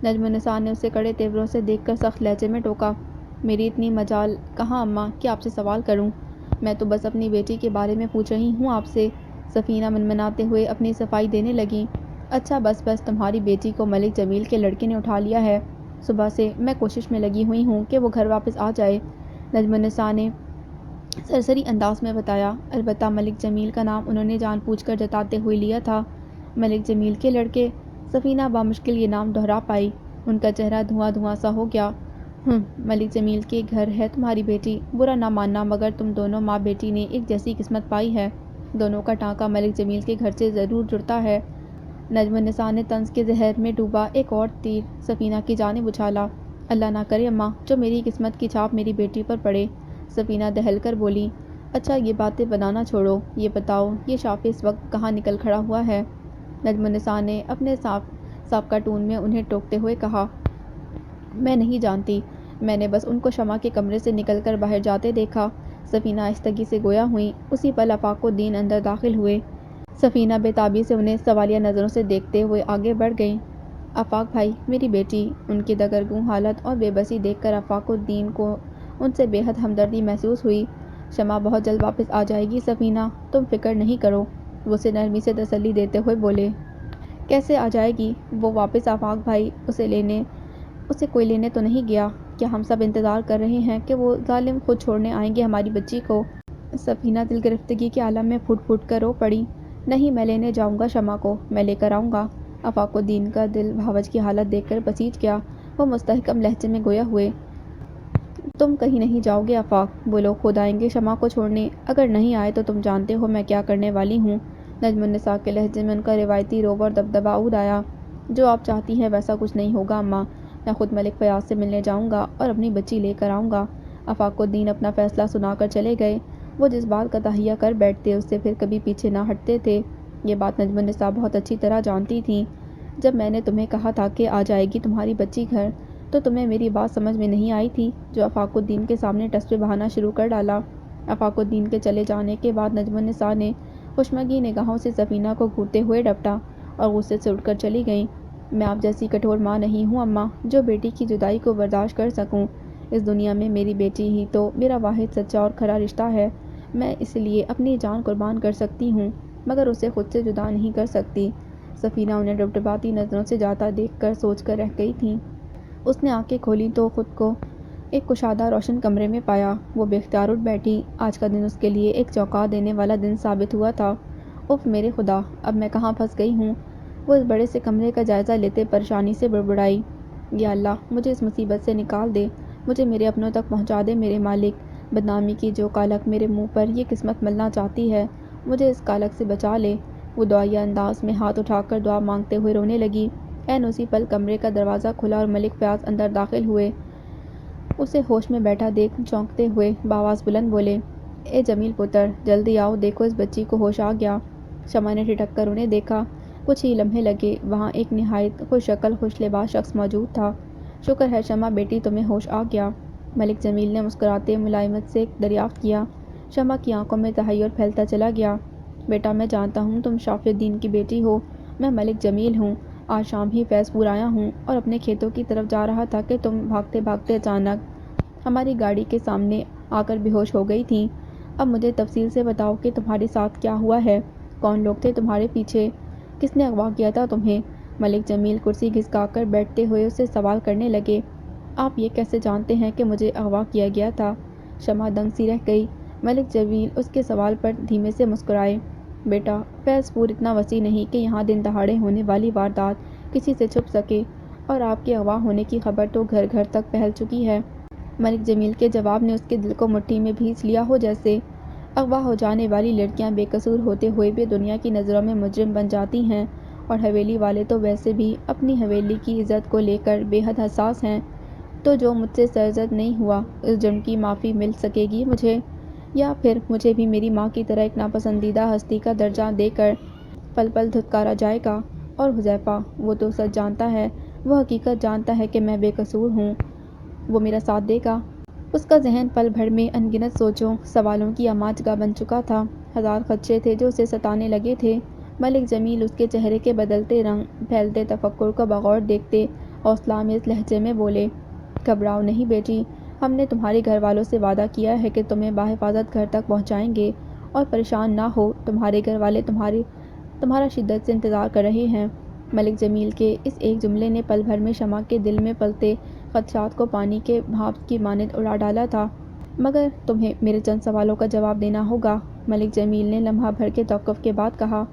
نجم النساء نے اسے کڑے تیوروں سے دیکھ کر سخت لہجے میں ٹوکا۔ میری اتنی مجال کہاں اماں کہ آپ سے سوال کروں؟ میں تو بس اپنی بیٹی کے بارے میں پوچھ رہی ہوں آپ سے۔ سفینہ منمناتے ہوئے اپنی صفائی دینے لگی۔ اچھا بس تمہاری بیٹی کو ملک جمیل کے لڑکے نے اٹھا لیا ہے۔ صبح سے میں کوشش میں لگی ہوئی ہوں کہ وہ گھر واپس آ جائے، نجم النساء نے سرسری انداز میں بتایا۔ البتہ ملک جمیل کا نام انہوں نے جان بوجھ کر جتاتے ہوئے لیا تھا۔ ملک جمیل کے لڑکے؟ سفینہ بامشکل یہ نام دہرا پائی۔ ان کا چہرہ دھواں دھواں سا ہو گیا۔ ملک جمیل کے گھر ہے تمہاری بیٹی، برا نہ ماننا مگر تم دونوں ماں بیٹی نے ایک جیسی قسمت پائی ہے۔ دونوں کا ٹانکا ملک جمیل کے گھر سے ضرور جڑتا ہے۔ نجم النساء نے طنز کے زہر میں ڈوبا ایک اور تیر سفینہ کی جانب اچھالا۔ اللہ نہ کرے اماں، جو میری قسمت کی چھاپ میری بیٹی پر پڑے۔ سفینہ دہل کر بولی۔ اچھا یہ باتیں بنانا چھوڑو، یہ بتاؤ یہ شافی اس وقت کہاں نکل کھڑا ہوا ہے؟ نجم النساء نے اپنے سابقہ ٹون میں انہیں ٹوکتے ہوئے کہا۔ میں نہیں جانتی، میں نے بس ان کو شمع کے کمرے سے نکل کر باہر جاتے دیکھا۔ سفینہ آہستگی سے گویا ہوئیں۔ اسی پل آفاق الدین اندر داخل ہوئے۔ سفینہ بے تابی سے انہیں سوالیہ نظروں سے دیکھتے ہوئے آگے بڑھ گئیں۔ آفاق بھائی، میری بیٹی۔ ان کی دگرگوں حالت اور بے بسی دیکھ کر آفاق الدین کو ان سے بے حد ہمدردی محسوس ہوئی۔ شمع بہت جلد واپس آ جائے گی سفینہ، تم فکر نہیں کرو، وہ اسے نرمی سے تسلی دیتے ہوئے بولے۔ کیسے آ جائے گی وہ واپس آفاق بھائی؟ اسے کوئی لینے تو نہیں گیا؟ کیا ہم سب انتظار کر رہے ہیں کہ وہ ظالم خود چھوڑنے آئیں گے ہماری بچی کو؟ سفینہ دل گرفتگی کے عالم میں پھوٹ پھوٹ کر رو پڑی۔ نہیں، میں لینے جاؤں گا شمع کو، میں لے کر آؤں گا۔ آفاق الدین کا دل بھاوج کی حالت دیکھ کر پسیج گیا۔ وہ مستحکم لہجے میں گویا ہوئے۔ تم کہیں نہیں جاؤ گے آفاق، وہ لوگ خود آئیں گے شمع کو چھوڑنے، اگر نہیں آئے تو تم جانتے ہو میں کیا کرنے والی ہوں۔ نجم النساء کے لہجے میں ان کا روایتی روب اور دبدبہ عود آیا۔ جو آپ چاہتی ہیں ویسا کچھ نہیں ہوگا اماں، میں خود ملک فیاض سے ملنے جاؤں گا اور اپنی بچی لے کر آؤں گا۔ آفاق الدین اپنا فیصلہ سنا کر چلے گئے۔ وہ جس بات کا تہیہ کر بیٹھتے اس سے پھر کبھی پیچھے نہ ہٹتے تھے۔ یہ بات نجم النساء بہت اچھی طرح جانتی تھیں۔ جب میں نے تمہیں کہا تھا کہ آ جائے گی تمہاری بچی گھر، تو تمہیں میری بات سمجھ میں نہیں آئی تھی؟ جو آفاق الدین کے سامنے ٹسپے بہانا شروع کر ڈالا۔ آفاق الدین کے چلے جانے کے بعد نجم النساء نے خشمگی نگاہوں سے سفینہ کو گھورتے ہوئے ڈپٹا اور غصے سے اٹھ کر چلی گئیں۔ میں آپ جیسی کٹھور ماں نہیں ہوں اماں، جو بیٹی کی جدائی کو برداشت کر سکوں۔ اس دنیا میں میری بیٹی ہی تو میرا واحد سچا اور کھرا رشتہ ہے۔ میں اس لیے اپنی جان قربان کر سکتی ہوں، مگر اسے خود سے جدا نہیں کر سکتی۔ سفینہ انہیں ڈبڈباتی نظروں سے جاتا دیکھ کر سوچ کر رہ گئی تھی۔ اس نے آنکھیں کھولیں تو خود کو ایک کشادہ روشن کمرے میں پایا۔ وہ بے اختیار اٹھ بیٹھی۔ آج کا دن اس کے لیے ایک چونکا دینے والا دن ثابت ہوا تھا۔ اف میرے خدا، اب میں کہاں پھنس گئی ہوں؟ وہ اس بڑے سے کمرے کا جائزہ لیتے پریشانی سے بڑبڑائی۔ یا اللہ، مجھے اس مصیبت سے نکال دے، مجھے میرے اپنوں تک پہنچا دے میرے مالک۔ بدنامی کی جو کالک میرے منہ پر یہ قسمت ملنا چاہتی ہے، مجھے اس کالک سے بچا لے۔ وہ دعائیہ انداز میں ہاتھ اٹھا کر دعا مانگتے ہوئے رونے لگی۔ عین اسی پل کمرے کا دروازہ کھلا اور ملک فیاض اندر داخل ہوئے۔ اسے ہوش میں بیٹھا دیکھ چونکتے ہوئے بآواز بلند بولے، اے جمیل پتر، جلدی آؤ، دیکھو اس بچی کو ہوش آ گیا۔ شمع نے ٹھٹک کر انہیں دیکھا۔ کچھ ہی لمحے لگے، وہاں ایک نہایت خوش شکل خوش لباس شخص موجود تھا۔ شکر ہے شمع بیٹی، تمہیں ہوش آ گیا، ملک جمیل نے مسکراتے ملائمت سے دریافت کیا۔ شمع کی آنکھوں میں تحیر پھیلتا چلا گیا۔ بیٹا، میں جانتا ہوں تم شافی الدین کی بیٹی ہو، میں ملک جمیل ہوں۔ آج شام ہی فیض پور آیا ہوں اور اپنے کھیتوں کی طرف جا رہا تھا کہ تم بھاگتے بھاگتے اچانک ہماری گاڑی کے سامنے آ کر بے ہوش ہو گئی تھیں۔ اب مجھے تفصیل سے بتاؤ کہ تمہارے ساتھ کیا ہوا ہے، کون لوگ تھے تمہارے پیچھے، کس نے اغوا کیا تھا تمہیں؟ ملک جمیل کرسی گھسکا کر بیٹھتے ہوئے اسے سوال کرنے لگے۔ آپ یہ کیسے جانتے ہیں کہ مجھے اغوا کیا گیا تھا؟ شمع دنگ سی رہ گئی۔ ملک جمیل اس کے سوال پر دھیمے سے مسکرائے۔ بیٹا، فیض پور اتنا وسیع نہیں کہ یہاں دن دہاڑے ہونے والی واردات کسی سے چھپ سکے، اور آپ کے اغوا ہونے کی خبر تو گھر گھر تک پھیل چکی ہے۔ ملک جمیل کے جواب نے اس کے دل کو مٹھی میں بھینچ لیا ہو جیسے۔ اغوا ہو جانے والی لڑکیاں بے قصور ہوتے ہوئے بھی دنیا کی نظروں میں مجرم بن جاتی ہیں، اور حویلی والے تو ویسے بھی اپنی حویلی کی عزت کو لے کر بے حد حساس ہیں۔ تو جو مجھ سے سرزد نہیں ہوا، اس جرم کی معافی مل سکے گی مجھے، یا پھر مجھے بھی میری ماں کی طرح ایک ناپسندیدہ ہستی کا درجہ دے کر پل پل دھتکارا جائے گا؟ اور حذیفہ وہ تو سچ جانتا ہے، وہ حقیقت جانتا ہے کہ میں بے قصور ہوں، وہ میرا ساتھ دے گا۔ اس کا ذہن پل بھر میں ان گنت سوچوں سوالوں کی اماج گاہ بن چکا تھا۔ ہزار خدشے تھے جو اسے ستانے لگے تھے۔ ملک جمیل اس کے چہرے کے بدلتے رنگ، پھیلتے تفکر کو بغور دیکھتے حوصلہ آمیز لہجے میں بولے، گھبراؤ نہیں بیٹی، ہم نے تمہارے گھر والوں سے وعدہ کیا ہے کہ تمہیں بحفاظت گھر تک پہنچائیں گے، اور پریشان نہ ہو، تمہارے گھر والے تمہارا شدت سے انتظار کر رہے ہیں۔ ملک جمیل کے اس ایک جملے نے پل بھر میں شمع کے دل میں پلتے خدشات کو پانی کے بھاپ کی مانند اڑا ڈالا تھا۔ مگر تمہیں میرے چند سوالوں کا جواب دینا ہوگا، ملک جمیل نے لمحہ بھر کے توقف کے بعد کہا۔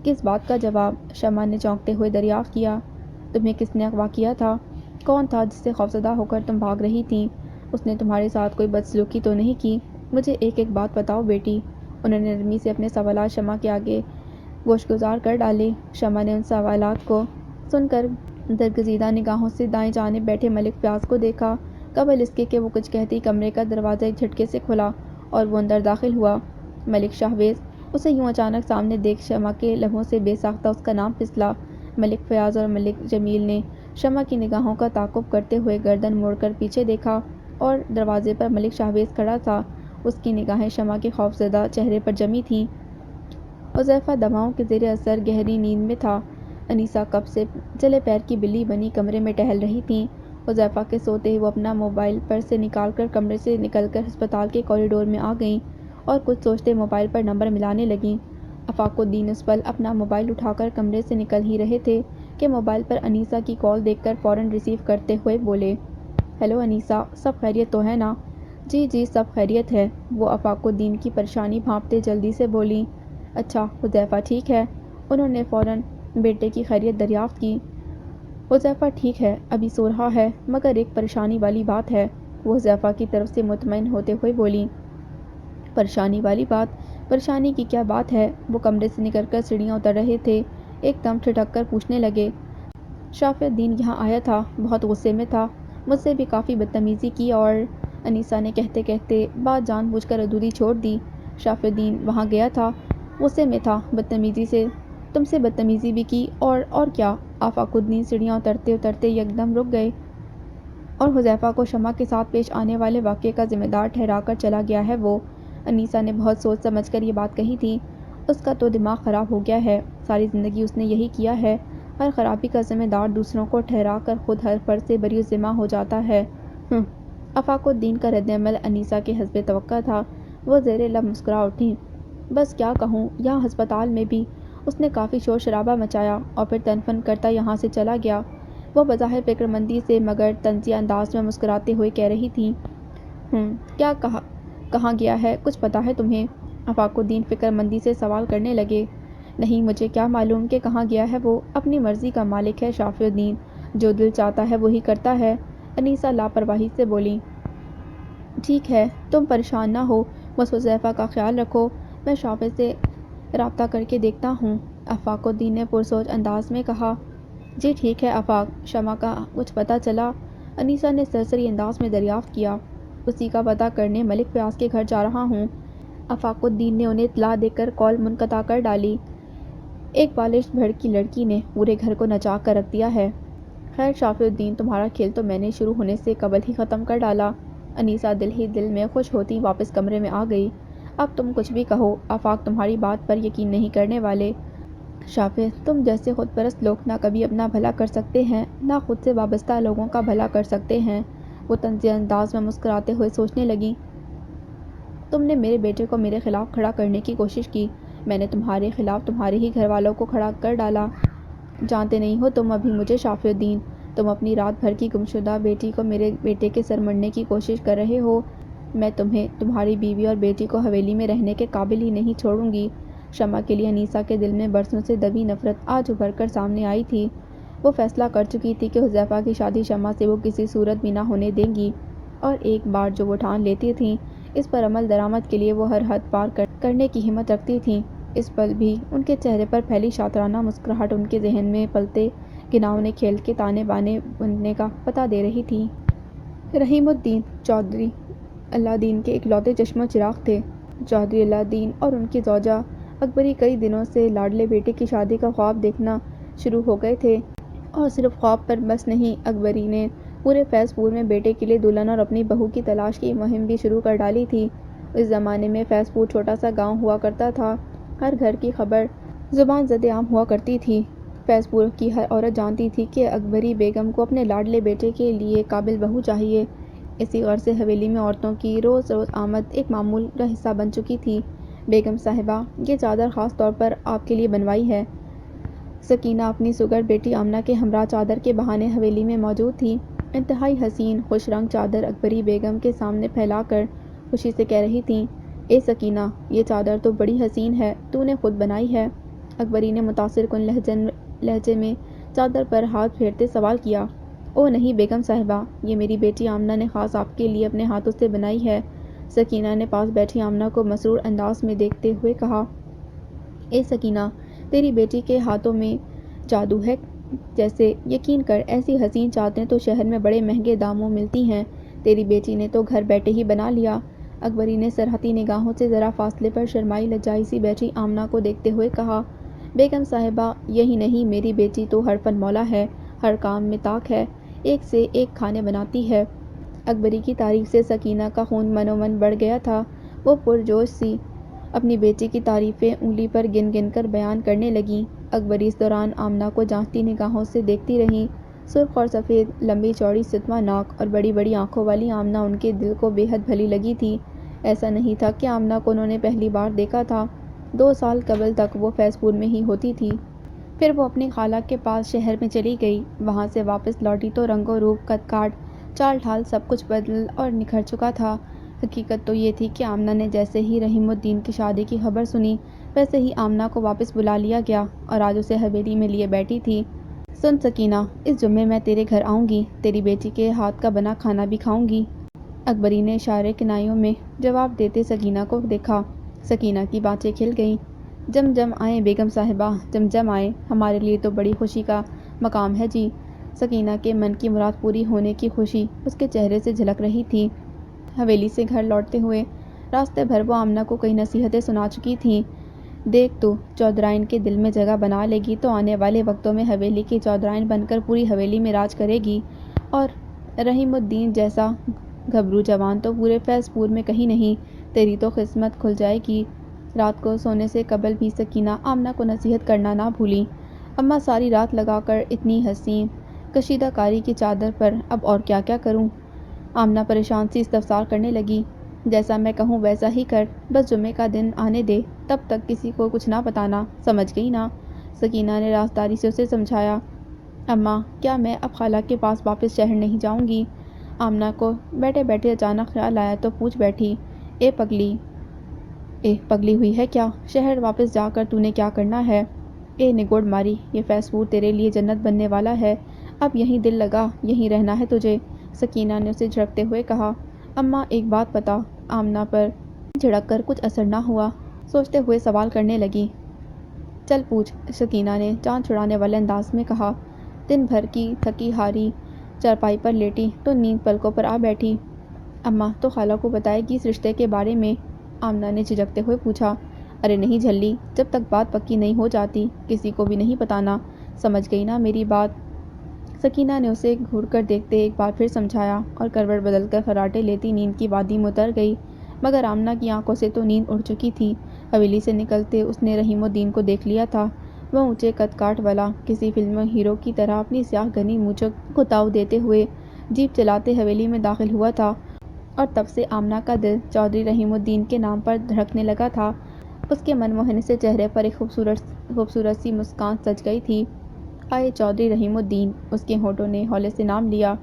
کس بات کا جواب؟ شمع نے چونکتے ہوئے دریافت کیا۔ تمہیں کس نے اغوا کیا تھا؟ کون تھا جس سے خوفزدہ ہو کر تم بھاگ رہی تھیں؟ اس نے تمہارے ساتھ کوئی بدسلوکی تو نہیں کی؟ مجھے ایک ایک بات بتاؤ بیٹی۔ انہوں نے نرمی سے اپنے سوالات شمع کے آگے گوشگزار کر ڈالے۔ شمع نے ان سوالات کو سن کر درگزیدہ نگاہوں سے دائیں جانب بیٹھے ملک فیاض کو دیکھا، قبل اس کے کہ وہ کچھ کہتی کمرے کا دروازہ ایک جھٹکے سے کھلا اور وہ اندر داخل ہوا۔ ملک شاہویز۔ اسے یوں اچانک سامنے دیکھ شمع کے لبوں سے بے ساختہ اس کا نام پھسلا۔ ملک فیاض اور ملک جمیل نے شمع کی نگاہوں کا تعاقب کرتے ہوئے گردن موڑ کر پیچھے دیکھا اور دروازے پر ملک شاہویز کھڑا تھا، اس کی نگاہیں شمع کے خوفزدہ چہرے پر جمی تھیں۔ حذیفہ دواؤں کے زیر اثر گہری نیند میں تھا۔ انیسہ کب سے چلے پیر کی بلی بنی کمرے میں ٹہل رہی تھیں۔ حذیفہ کے سوتے ہی وہ اپنا موبائل پرس سے نکال کر کمرے سے نکل کر ہسپتال کے کوریڈور میں آ گئیں اور کچھ سوچتے موبائل پر نمبر ملانے لگیں۔ آفاق الدین اس پل اپنا موبائل اٹھا کر کمرے سے نکل ہی رہے تھے کہ موبائل پر انیسہ کی کال دیکھ کر فوراً ریسیو کرتے ہوئے بولے، ہیلو انیسہ، سب خیریت تو ہے نا؟ جی جی سب خیریت ہے، وہ آفاق الدین کی پریشانی بھانپتے جلدی سے بولیں۔ اچھا حذیفہ ٹھیک ہے؟ انہوں نے فوراً بیٹے کی خیریت دریافت کی۔ حذیفہ ٹھیک ہے، ابھی سو رہا ہے، مگر ایک پریشانی والی بات ہے، وہ حذیفہ کی طرف سے مطمئن ہوتے ہوئے بولیں۔ پریشانی والی بات؟ پریشانی کی کیا بات ہے؟ وہ کمرے سے نکل کر سیڑھیاں اتر رہے تھے، ایک دم ٹھٹک کر پوچھنے لگے، شافی الدین یہاں آیا تھا، بہت غصے میں تھا، مجھ سے بھی کافی بدتمیزی کی اور… انیسہ نے کہتے کہتے بات جان بوجھ کر ادھوری چھوڑ دی۔ شافی الدین وہاں گیا تھا، غصے میں تھا، بدتمیزی سے تم سے بدتمیزی بھی کی اور کیا؟ آفاق الدین سیڑھیاں اترتے اترتے یکدم رک گئے اور حذیفہ کو شمع کے ساتھ پیش آنے والے واقعے کا ذمہ دار ٹھہرا کر چلا گیا ہے وہ۔ انیسہ نے بہت سوچ سمجھ کر یہ بات کہی تھی۔ اس کا تو دماغ خراب ہو گیا ہے، ساری زندگی اس نے یہی کیا ہے، ہر خرابی کا ذمہ دار دوسروں کو ٹھہرا کر خود ہر فرض سے بری الذمہ ہو جاتا ہے۔ آفاق الدین کا رد عمل انیسہ کے حسب توقع تھا، وہ زیر لب مسکرا اٹھیں۔ بس کیا کہوں، یہاں ہسپتال میں بھی اس نے کافی شور شرابہ مچایا اور پھر تن فن کرتا یہاں سے چلا گیا، وہ بظاہر فکر مندی سے مگر طنزیہ انداز میں مسکراتے ہوئے کہہ رہی تھیں۔ کیا کہاں گیا ہے، کچھ پتہ ہے تمہیں؟ آفاق الدین فکر مندی سے سوال کرنے لگے۔ نہیں، مجھے کیا معلوم کہ کہاں گیا ہے وہ، اپنی مرضی کا مالک ہے شافی الدین، جو دل چاہتا ہے وہی کرتا ہے، انیسہ لاپرواہی سے بولیں۔ ٹھیک ہے، تم پریشان نہ ہو، بس حذیفہ کا خیال رکھو، میں شافی سے رابطہ کر کے دیکھتا ہوں، آفاق الدین نے پرسوچ انداز میں کہا۔ جی ٹھیک ہے آفاق، شمع کا کچھ پتہ چلا؟ انیسہ نے سرسری انداز میں دریافت کیا۔ اسی کا پتہ کرنے ملک فیاض کے گھر جا رہا ہوں، آفاق الدین نے انہیں اطلاع دے کر کال منقطع کر ڈالی۔ ایک بالش بھڑ کی لڑکی نے پورے گھر کو نچاک کر رکھ دیا ہے۔ خیر شافی الدین، تمہارا کھیل تو میں نے شروع ہونے سے قبل ہی ختم کر ڈالا۔ انیسہ دل ہی دل میں خوش ہوتی واپس کمرے میں آ گئی۔ اب تم کچھ بھی کہو، آفاق تمہاری بات پر یقین نہیں کرنے والے۔ شافی، تم جیسے خود پرست لوگ نہ کبھی اپنا بھلا کر سکتے ہیں، نہ خود سے وابستہ لوگوں کا بھلا کر سکتے ہیں، وہ طنزیہ انداز میں مسکراتے ہوئے سوچنے لگیں۔ تم نے میرے بیٹے کو میرے خلاف کھڑا کرنے کی کوشش کی، میں نے تمہارے خلاف تمہارے ہی گھر والوں کو کھڑا کر ڈالا۔ جانتے نہیں ہو تم ابھی مجھے شافی الدین، تم اپنی رات بھر کی گمشدہ بیٹی کو میرے بیٹے کے سر مڑنے کی کوشش کر رہے ہو، میں تمہیں، تمہاری بیوی اور بیٹی کو حویلی میں رہنے کے قابل ہی نہیں چھوڑوں گی۔ شمع کے لیے انیسہ کے دل میں برسوں سے دبی نفرت آج ابھر کر سامنے آئی تھی۔ وہ فیصلہ کر چکی تھی کہ حذیفہ کی شادی شمع سے وہ کسی صورت بھی نہ ہونے دیں گی، اور ایک بار جو وہ ٹھان لیتی تھیں، اس پر عمل درآمد کے لیے وہ ہر حد پار کرنے کی ہمت رکھتی تھیں۔ اس پل بھی ان کے چہرے پر پھیلی شاطرانہ مسکراہٹ ان کے ذہن میں پلتے گھناؤنے کھیل کے تانے بانے بننے کا پتہ دے رہی تھی۔ رحیم الدین چودھری اللہ دین کے اکلوتے چشم و چراغ تھے۔ چودھری اللہ دین اور ان کی زوجہ اکبری کئی دنوں سے لاڈلے بیٹے کی شادی کا خواب دیکھنا شروع ہو گئے تھے، اور صرف خواب پر بس نہیں، اکبری نے پورے فیض پور میں بیٹے کے لیے دلہن اور اپنی بہو کی تلاش کی مہم بھی شروع کر ڈالی تھی۔ اس زمانے میں فیض پور چھوٹا سا گاؤں ہوا کرتا تھا۔ ہر گھر کی خبر زبان زد عام ہوا کرتی تھی۔ فیض پور کی ہر عورت جانتی تھی کہ اکبری بیگم کو اپنے لاڈلے بیٹے کے لیے قابل بہو چاہیے۔ اسی غرض سے حویلی میں عورتوں کی روز روز آمد ایک معمول کا حصہ بن چکی تھی۔ بیگم صاحبہ، یہ چادر خاص طور پر آپ کے لیے بنوائی ہے۔ سکینہ اپنی سگر بیٹی آمنہ کے ہمراہ چادر کے بہانے حویلی میں موجود تھی۔ انتہائی حسین خوش رنگ چادر اکبری بیگم کے سامنے پھیلا کر خوشی سے کہہ رہی تھیں، اے سکینہ، یہ چادر تو بڑی حسین ہے، تو نے خود بنائی ہے؟ اکبری نے متاثر کن لہجے میں چادر پر ہاتھ پھیرتے سوال کیا۔ او نہیں بیگم صاحبہ، یہ میری بیٹی آمنہ نے خاص آپ کے لیے اپنے ہاتھوں سے بنائی ہے۔ سکینہ نے پاس بیٹھی آمنہ کو مسرور انداز میں دیکھتے ہوئے کہا، اے سکینہ، تیری بیٹی کے ہاتھوں میں جادو ہے جیسے، یقین کر ایسی حسین چادریں تو شہر میں بڑے مہنگے داموں ملتی ہیں، تیری بیٹی نے تو گھر بیٹھے ہی بنا لیا۔ اکبری نے سرحتی نگاہوں سے ذرا فاصلے پر شرمائی لجائی سی بیٹھی آمنہ کو دیکھتے ہوئے کہا، بیگم صاحبہ، یہی نہیں، میری بیٹی تو ہر فن مولا ہے، ہر کام میں طاق ہے، ایک سے ایک کھانے بناتی ہے۔ اکبری کی تعریف سے سکینہ کا خون منو من بڑھ گیا تھا۔ وہ پرجوش سی اپنی بیٹی کی تعریفیں انگلی پر گن گن کر بیان کرنے لگیں۔ اکبری اس دوران آمنہ کو جانچتی نگاہوں سے دیکھتی رہی۔ سرخ اور سفید، لمبی چوڑی ستواں ناک اور بڑی بڑی آنکھوں والی آمنہ ان کے دل کو بے حد بھلی لگی تھی۔ ایسا نہیں تھا کہ آمنہ کو انہوں نے پہلی بار دیکھا تھا۔ 2 سال قبل تک وہ فیض پور میں ہی ہوتی تھی۔ پھر وہ اپنی خالہ کے پاس شہر میں چلی گئی۔ وہاں سے واپس لوٹی تو رنگ و روپ، قد کاٹ، چال ڈھال سب کچھ بدل اور نکھر چکا تھا۔ حقیقت تو یہ تھی کہ آمنہ نے جیسے ہی رحیم الدین کی شادی کی خبر سنی، ویسے ہی آمنہ کو واپس بلا لیا گیا اور آج اسے حویلی میں لیے بیٹھی تھی۔ سن سکینہ، اس جمعے میں تیرے گھر آؤں گی، تیری بیٹی کے ہاتھ کا بنا کھانا بھی کھاؤں گی۔ اکبری نے اشارے کنائیوں میں جواب دیتے سکینہ کو دیکھا۔ سکینہ کی بانچیں کھل گئیں۔ جم جم آئیں بیگم صاحبہ، جم جم آئیں، ہمارے لیے تو بڑی خوشی کا مقام ہے جی۔ سکینہ کے من کی مراد پوری ہونے کی خوشی اس کے چہرے سے جھلک رہی تھی۔ حویلی سے گھر لوٹتے ہوئے راستے بھر وہ آمنہ کو کئی نصیحتیں سنا چکی تھیں۔ دیکھ تو، چودھرائن کے دل میں جگہ بنا لے گی تو آنے والے وقتوں میں حویلی کی چودھرائن بن کر پوری حویلی میں راج کرے گی، اور رحیم الدین جیسا گھبرو جوان تو پورے فیض پور میں کہیں نہیں، تیری تو قسمت کھل جائے گی۔ رات کو سونے سے قبل بھی سکینہ آمنہ کو نصیحت کرنا نہ بھولیں، اماں ساری رات لگا کر اتنی حسین کشیدہ کاری کی چادر پر اب اور کیا کیا کروں؟ آمنہ پریشان سی استفسار کرنے لگی۔ جیسا میں کہوں ویسا ہی کر، بس جمعے کا دن آنے دے، تب تک کسی کو کچھ نہ بتانا، سمجھ گئی نا؟ سکینہ نے رازداری سے اسے سمجھایا۔ اماں، کیا میں اب خالہ کے پاس واپس شہر نہیں جاؤں گی؟ آمنہ کو بیٹھے بیٹھے اچانک خیال آیا تو پوچھ بیٹھی، اے پگلی ہوئی ہے کیا؟ شہر واپس جا کر تو نے کیا کرنا ہے؟ اے نگوڑ ماری، یہ فیض پور تیرے لیے جنت بننے والا ہے، اب یہیں دل لگا، یہیں رہنا ہے تجھے۔ سکینہ نے اسے جھڑکتے ہوئے کہا۔ اماں ایک بات بتا۔ آمنہ پر جھڑک کر کچھ اثر نہ ہوا، سوچتے ہوئے سوال کرنے لگی۔ چل پوچھ، سکینہ نے جان چھڑانے والے انداز میں کہا۔ دن بھر کی تھکی ہاری چارپائی پر لیٹی تو نیند پلکوں پر آ بیٹھی۔ اماں تو خالہ کو بتائے گی اس رشتے کے بارے میں؟ آمنہ نے جھجکتے ہوئے پوچھا۔ ارے نہیں جھلی، جب تک بات پکی نہیں ہو جاتی کسی کو بھی نہیں بتانا، سمجھ گئی نا میری بات؟ سکینہ نے اسے گھور کر دیکھتے ایک بار پھر سمجھایا اور کروٹ بدل کر خراٹے لیتی نیند کی وادی میں اتر گئی۔ مگر آمنہ کی آنکھوں سے تو نیند اڑ چکی تھی۔ حویلی سے نکلتے اس نے رحیم الدین کو دیکھ لیا تھا۔ وہ اونچے قد کاٹ والا، کسی فلم ہیرو کی طرح اپنی سیاہ گھنی مونچھوں کو تاؤ دیتے ہوئے جیپ چلاتے حویلی میں داخل ہوا تھا، اور تب سے آمنہ کا دل چودھری رحیم الدین کے نام پر دھڑکنے لگا تھا۔ اس کے منموہن سے چہرے پر ایک خوبصورت سی مسکان سج گئی تھی۔ آئے چودھری رحیم الدین، اس کے ہونٹوں نے ہولے سے نام لیا۔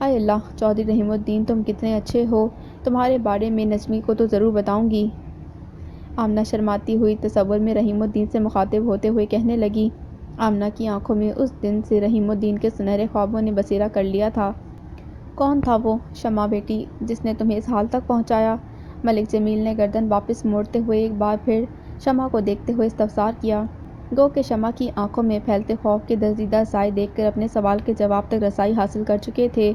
آئے اللہ، چودھری رحیم الدین تم کتنے اچھے ہو، تمہارے بارے میں نجمی کو تو ضرور بتاؤں گی۔ آمنہ شرماتی ہوئی تصور میں رحیم الدین سے مخاطب ہوتے ہوئے کہنے لگی۔ آمنہ کی آنکھوں میں اس دن سے رحیم الدین کے سنہرے خوابوں نے بسیرا کر لیا تھا۔ کون تھا وہ شمع بیٹی جس نے تمہیں اس حال تک پہنچایا؟ ملک جمیل نے گردن واپس موڑتے ہوئے ایک بار پھر شمع کو دیکھتے ہوئے استفسار کیا، گو کہ شمع کی آنکھوں میں پھیلتے خوف کے درزیدہ سائے دیکھ کر اپنے سوال کے جواب تک رسائی حاصل کر چکے تھے،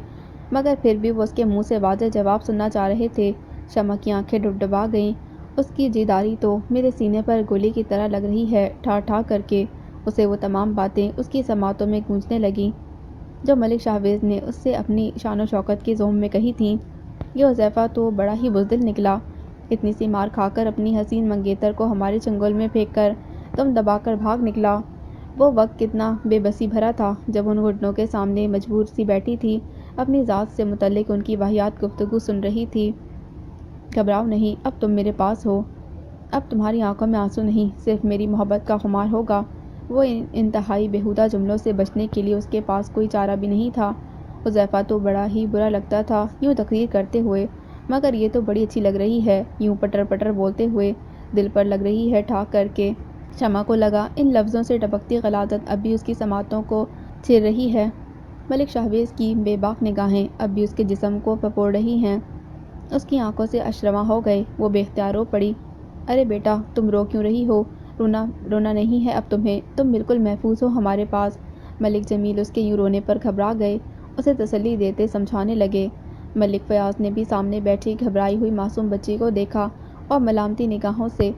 مگر پھر بھی وہ اس کے منہ سے واضح جواب سننا چاہ رہے تھے۔ شمع کی آنکھیں ڈبڈبا گئیں۔ اس کی جیداری تو میرے سینے پر گولی کی طرح لگ رہی ہے، ٹھا ٹھا کر کے اسے وہ تمام باتیں اس کی سماعتوں میں گونجنے لگیں جو ملک شاہویز نے اس سے اپنی شان و شوکت کے زوم میں کہی تھیں۔ یہ حذیفہ تو بڑا ہی بزدل نکلا، اتنی سی مار کھا کر اپنی حسین منگیتر کو ہمارے چنگل میں پھینک کر تم دبا کر بھاگ نکلا۔ وہ وقت کتنا بے بسی بھرا تھا جب ان گھٹنوں کے سامنے مجبور سی بیٹھی تھی، اپنی ذات سے متعلق ان کی واہیات گفتگو سن رہی تھی۔ گھبراؤ نہیں، اب تم میرے پاس ہو، اب تمہاری آنکھوں میں آنسو نہیں، صرف میری محبت کا خمار ہوگا۔ وہ انتہائی بیہودہ جملوں سے بچنے کے لیے اس کے پاس کوئی چارہ بھی نہیں تھا۔ حذیفہ تو بڑا ہی برا لگتا تھا یوں تقریر کرتے ہوئے، مگر یہ تو بڑی اچھی لگ رہی ہے، یوں پٹر پٹر بولتے ہوئے، دل پر لگ رہی ہے ٹھاک کر کے۔ شمع کو لگا ان لفظوں سے ٹپکتی غلاظت اب بھی اس کی سماعتوں کو چھیر رہی ہے، ملک شاہویز کی بے باک نگاہیں اب بھی اس کے جسم کو پپوڑ رہی ہیں۔ اس کی آنکھوں سے اشرواں ہو گئے، وہ بے اختیار رو پڑی۔ ارے بیٹا، تم رو کیوں رہی ہو؟ رونا نہیں ہے اب تمہیں، تم بالکل محفوظ ہو ہمارے پاس۔ ملک جمیل اس کے یوں رونے پر گھبرا گئے، اسے تسلی دیتے سمجھانے لگے۔ ملک فیاض نے بھی سامنے بیٹھی گھبرائی ہوئی معصوم بچی کو دیکھا اور ملامتی نگاہوں سے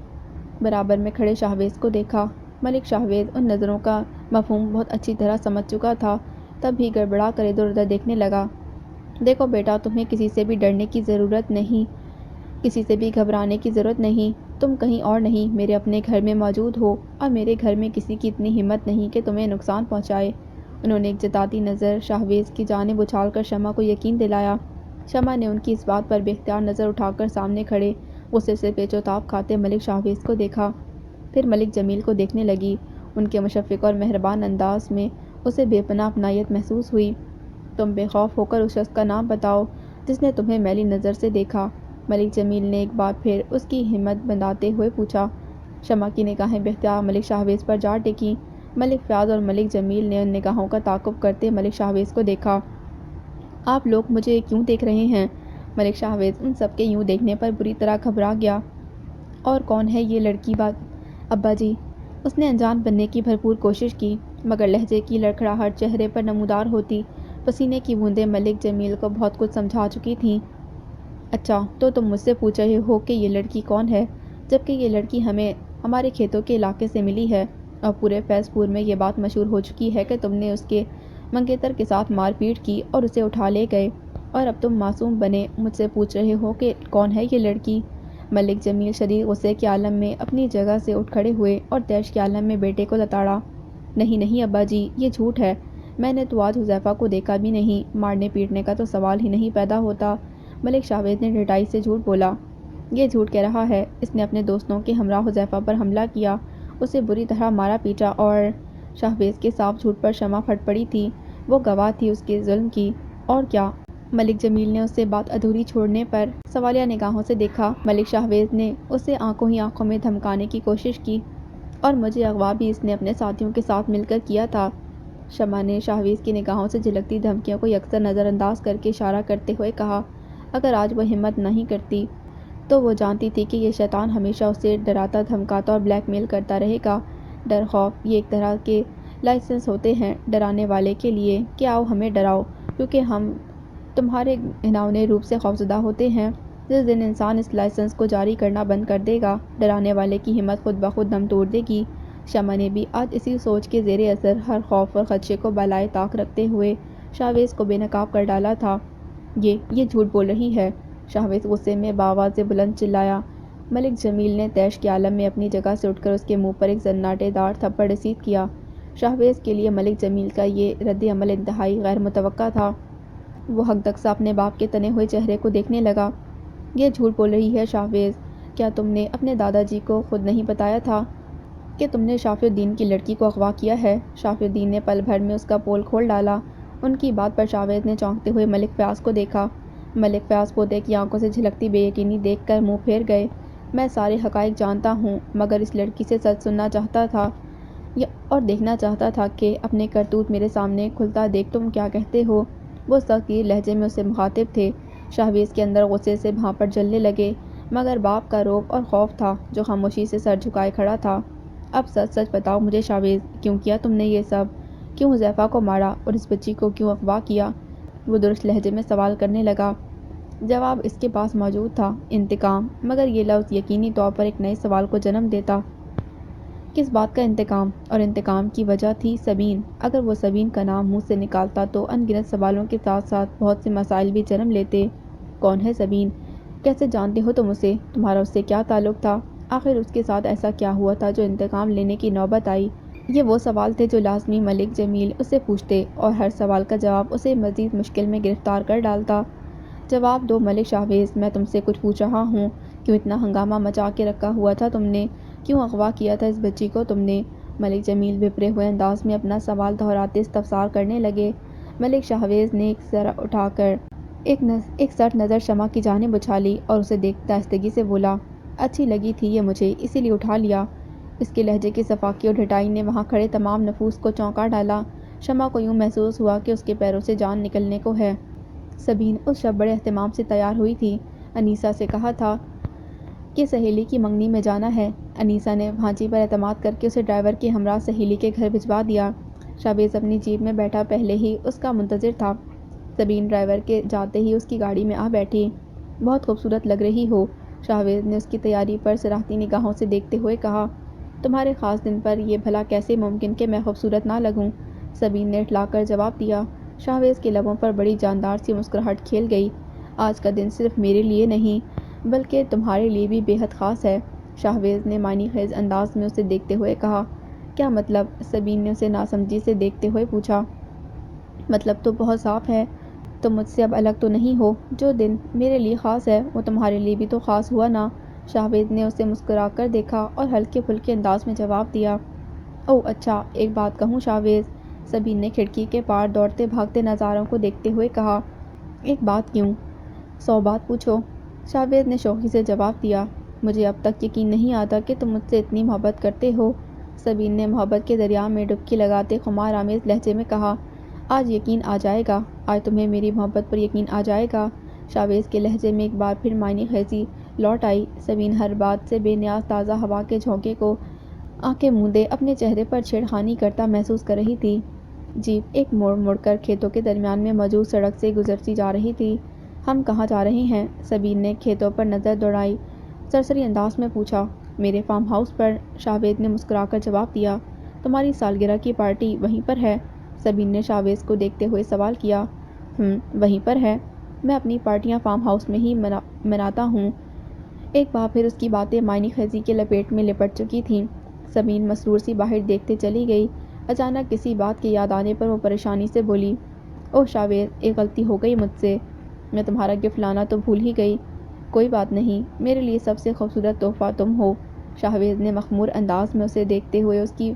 برابر میں کھڑے شاہویز کو دیکھا۔ ملک شاہویز ان نظروں کا مفہوم بہت اچھی طرح سمجھ چکا تھا، تب بھی گڑبڑا کر ادھر ادھر دیکھنے لگا۔ دیکھو بیٹا، تمہیں کسی سے بھی ڈرنے کی ضرورت نہیں، کسی سے بھی گھبرانے کی ضرورت نہیں، تم کہیں اور نہیں میرے اپنے گھر میں موجود ہو، اور میرے گھر میں کسی کی اتنی ہمت نہیں کہ تمہیں نقصان پہنچائے۔ انہوں نے ایک جتاتی نظر شاہویز کی جانب اچھال کر شمع کو یقین دلایا۔ شمع نے ان کی اس بات پر بے اختیار نظر اٹھا کر سامنے کھڑے غصے سے پیچ و تاب کھاتے ملک شاہویز کو دیکھا، پھر ملک جمیل کو دیکھنے لگی۔ ان کے مشفق اور مہربان انداز میں اسے بے پناہ اپنائیت محسوس ہوئی۔ تم بے خوف ہو کر اس شخص کا نام بتاؤ جس نے تمہیں میلی نظر سے دیکھا، ملک جمیل نے ایک بار پھر اس کی ہمت بندھاتے ہوئے پوچھا۔ شمع کی نگاہیں بے اختیار ملک شاہویز پر جا ٹکیں۔ ملک فیاض اور ملک جمیل نے ان نگاہوں کا تعاقب کرتے ملک شاہویز کو دیکھا۔ آپ لوگ مجھے کیوں دیکھ رہے ہیں؟ ملک شاہویز ان سب کے یوں دیکھنے پر بری طرح گھبرا گیا۔ اور کون ہے یہ لڑکی ابا جی؟ اس نے انجان بننے کی بھرپور کوشش کی، مگر لہجے کی لڑکھڑاہٹ چہرے پر نمودار ہوتی۔ پسینے کی بوندیں ملک جمیل کو بہت کچھ سمجھا چکی تھیں۔ اچھا، تو تم مجھ سے پوچھ رہے ہو کہ یہ لڑکی کون ہے، جبکہ یہ لڑکی ہمیں ہمارے کھیتوں کے علاقے سے ملی ہے، اور پورے فیض پور میں یہ بات مشہور ہو چکی ہے کہ تم نے اس کے منگیتر کے ساتھ مار پیٹ کی اور اسے اٹھا لے گئے، اور اب تم معصوم بنے مجھ سے پوچھ رہے ہو کہ کون ہے یہ لڑکی؟ ملک جمیل شدید غصے کے عالم میں اپنی جگہ سے اٹھ کھڑے ہوئے اور طیش کے عالم میں بیٹے کو لتاڑا۔ نہیں نہیں ابا جی، یہ جھوٹ ہے، میں نے تو آج حذیفہ کو دیکھا بھی نہیں، مارنے پیٹنے کا تو سوال ہی نہیں پیدا ہوتا۔ ملک شاہویز نے ڈٹائی سے جھوٹ بولا۔ یہ جھوٹ کہہ رہا ہے، اس نے اپنے دوستوں کے ہمراہ حذیفہ پر حملہ کیا، اسے بری طرح مارا پیٹا، اور شاہویز کے صاف جھوٹ پر شمع پھٹ پڑی تھی، وہ گواہ تھی اس کے ظلم کی، اور کیا؟ ملک جمیل نے اسے بات ادھوری چھوڑنے پر سوالیہ نگاہوں سے دیکھا۔ ملک شاہویز نے اسے آنکھوں ہی آنکھوں میں دھمکانے کی کوشش کی، اور مجھے اغوا بھی اس نے اپنے ساتھیوں کے ساتھ مل کر کیا تھا۔ شمع نے شاہویز کی نگاہوں سے جھلکتی دھمکیوں کو یکسر نظر انداز کر کے اشارہ کرتے ہوئے کہا، اگر آج وہ ہمت نہیں کرتی تو وہ جانتی تھی کہ یہ شیطان ہمیشہ اسے ڈراتا دھمکاتا اور بلیک میل کرتا رہے گا۔ ڈر خوف یہ ایک طرح کے لائسنس ہوتے ہیں ڈرانے والے کے لیے کہ آؤ ہمیں ڈراؤ، کیونکہ ہم تمہارے گھناؤنے روپ سے خوفزدہ ہوتے ہیں۔ جس دن انسان اس لائسنس کو جاری کرنا بند کر دے گا، ڈرانے والے کی ہمت خود بخود دم توڑ دے گی۔ شمع نے بھی آج اسی سوچ کے زیر اثر ہر خوف اور خدشے کو بالائے طاق رکھتے ہوئے شاہویز کو بے نقاب کر ڈالا تھا۔ یہ جھوٹ بول رہی ہے، شاہویز غصے میں بآواز بلند چلایا۔ ملک جمیل نے طیش کے عالم میں اپنی جگہ سے اٹھ کر اس کے منہ پر ایک زناٹے دار تھپڑ رسید کیا۔ شاہویز کے لیے ملک جمیل کا یہ رد عمل انتہائی غیر متوقع تھا۔ وہ حقدق سا اپنے باپ کے تنے ہوئے چہرے کو دیکھنے لگا۔ یہ جھوٹ بول رہی ہے شاہویز، کیا تم نے اپنے دادا جی کو خود نہیں بتایا تھا کہ تم نے شافی الدین کی لڑکی کو اغوا کیا ہے؟ شافی الدین نے پل بھر میں اس کا پول کھول ڈالا۔ ان کی بات پر شاہویز نے چونکتے ہوئے ملک فیاض کو دیکھا۔ ملک فیاض پوتے کی آنکھوں سے جھلکتی بے یقینی دیکھ کر منہ پھیر گئے۔ میں سارے حقائق جانتا ہوں، مگر اس لڑکی سے سچ سننا چاہتا تھا اور دیکھنا چاہتا تھا کہ اپنے کرتوت میرے سامنے کھلتا دیکھ تم کیا کہتے ہو۔ وہ سخت لہجے میں اسے مخاطب تھے۔ شاہویز کے اندر غصے سے بھانپٹ جلنے لگے، مگر باپ کا رعب اور خوف تھا جو خاموشی سے سر جھکائے کھڑا تھا۔ اب سچ سچ بتاؤ مجھے شاہویز، کیوں کیا تم نے یہ سب؟ کیوں حذیفہ کو مارا اور اس بچی کو کیوں اغوا کیا؟ وہ درست لہجے میں سوال کرنے لگا۔ جواب اس کے پاس موجود تھا، انتقام، مگر یہ لفظ یقینی طور پر ایک نئے سوال کو جنم دیتا۔ کس بات کا انتقام؟ اور انتقام کی وجہ تھی سبین۔ اگر وہ سبین کا نام منہ سے نکالتا تو ان گنت سوالوں کے ساتھ ساتھ بہت سے مسائل بھی جنم لیتے۔ کون ہے سبین؟ کیسے جانتے ہو تم اسے؟ تمہارا اس سے کیا تعلق تھا؟ آخر اس کے ساتھ ایسا کیا ہوا تھا جو انتقام لینے کی نوبت آئی؟ یہ وہ سوال تھے جو لازمی ملک جمیل اسے پوچھتے اور ہر سوال کا جواب اسے مزید مشکل میں گرفتار کر ڈالتا۔ جواب دو ملک شاہویز، میں تم سے کچھ پوچھ رہا ہوں۔ کیوں اتنا ہنگامہ مچا کے رکھا ہوا تھا تم نے؟ کیوں اغوا کیا تھا اس بچی کو تم نے؟ ملک جمیل بھپرے ہوئے انداز میں اپنا سوال دہراتے استفسار کرنے لگے۔ ملک شاہویز نے ایک سر اٹھا کر ایک سرد نظر شمع کی جانب اچھالی اور اسے دیکھ آہستگی سے بولا، اچھی لگی تھی یہ مجھے، اسی لیے اٹھا لیا۔ اس کے لہجے کی صفاقی اور ڈھٹائی نے وہاں کھڑے تمام نفوس کو چونکا ڈالا۔ شمع کو یوں محسوس ہوا کہ اس کے پیروں سے جان نکلنے کو ہے۔ سبین اس شب بڑے اہتمام سے تیار ہوئی تھی۔ انیسہ سے کہا تھا کہ سہیلی کی منگنی میں جانا ہے۔ انیسہ نے بھانجی پر اعتماد کر کے اسے ڈرائیور کے ہمراہ سہیلی کے گھر بھجوا دیا۔ شاہویز اپنی جیپ میں بیٹھا پہلے ہی اس کا منتظر تھا۔ سبین ڈرائیور کے جاتے ہی اس کی گاڑی میں آ بیٹھی۔ بہت خوبصورت لگ رہی ہو، شاہویز نے اس کی تیاری پر سراہتی نگاہوں سے دیکھتے ہوئے کہا۔ تمہارے خاص دن پر یہ بھلا کیسے ممکن کہ میں خوبصورت نہ لگوں؟ سبین نے اٹھلا کر جواب دیا۔ شاہویز کے لبوں پر بڑی جاندار سی مسکراہٹ کھیل گئی۔ آج کا دن صرف میرے لیے نہیں بلکہ تمہارے لیے بھی بے حد خاص ہے، شاہویز نے معنی خیز انداز میں اسے دیکھتے ہوئے کہا۔ کیا مطلب؟ سبین نے اسے ناسمجھی سے دیکھتے ہوئے پوچھا۔ مطلب تو بہت صاف ہے، تم مجھ سے اب الگ تو نہیں ہو۔ جو دن میرے لیے خاص ہے وہ تمہارے لیے بھی تو خاص ہوا نا؟ شاہویز نے اسے مسکرا کر دیکھا اور ہلکے پھلکے انداز میں جواب دیا۔ اوہ اچھا، ایک بات کہوں شاہویز؟ سبین نے کھڑکی کے پار دوڑتے بھاگتے نظاروں کو دیکھتے ہوئے کہا۔ ایک بات کیوں؟ 100 بات پوچھو، شاہویز نے شوخی سے جواب دیا۔ مجھے اب تک یقین نہیں آتا کہ تم مجھ سے اتنی محبت کرتے ہو، سبین نے محبت کے دریا میں ڈبکی لگاتے خمار آمیز لہجے میں کہا۔ آج یقین آ جائے گا، آج تمہیں میری محبت پر یقین آ جائے گا۔ شاہویز کے لہجے میں ایک بار پھر معنی خیزی لوٹ آئی۔ سبین ہر بات سے بے نیاز تازہ ہوا کے جھونکے کو آنکھیں موندے اپنے چہرے پر چھیڑخانی کرتا محسوس کر رہی تھی۔ جیپ ایک موڑ مڑ کر کھیتوں کے درمیان میں موجود سڑک سے گزرتی جا رہی تھی۔ ہم کہاں جا رہے ہیں؟ سبین نے کھیتوں پر نظر دوڑائی سرسری انداز میں پوچھا۔ میرے فارم ہاؤس پر، شاہویز نے مسکرا کر جواب دیا۔ تمہاری سالگرہ کی پارٹی وہیں پر ہے؟ سبین نے شاہویز کو دیکھتے ہوئے سوال کیا۔ وہیں پر ہے، میں اپنی پارٹیاں فارم ہاؤس میں ہی مناتا ہوں۔ ایک بار پھر اس کی باتیں معنی خیزی کے لپیٹ میں لپٹ چکی تھیں۔ سبین مسرور سی باہر دیکھتے چلی گئی۔ اچانک کسی بات کے یاد آنے پر وہ پریشانی سے بولی، اوہ شاہویز، ایک غلطی ہو گئی مجھ سے، میں تمہارا گفٹ لانا تو بھول ہی گئی۔ کوئی بات نہیں، میرے لیے سب سے خوبصورت تحفہ تم ہو، شاہویز نے مخمور انداز میں اسے دیکھتے ہوئے اس کی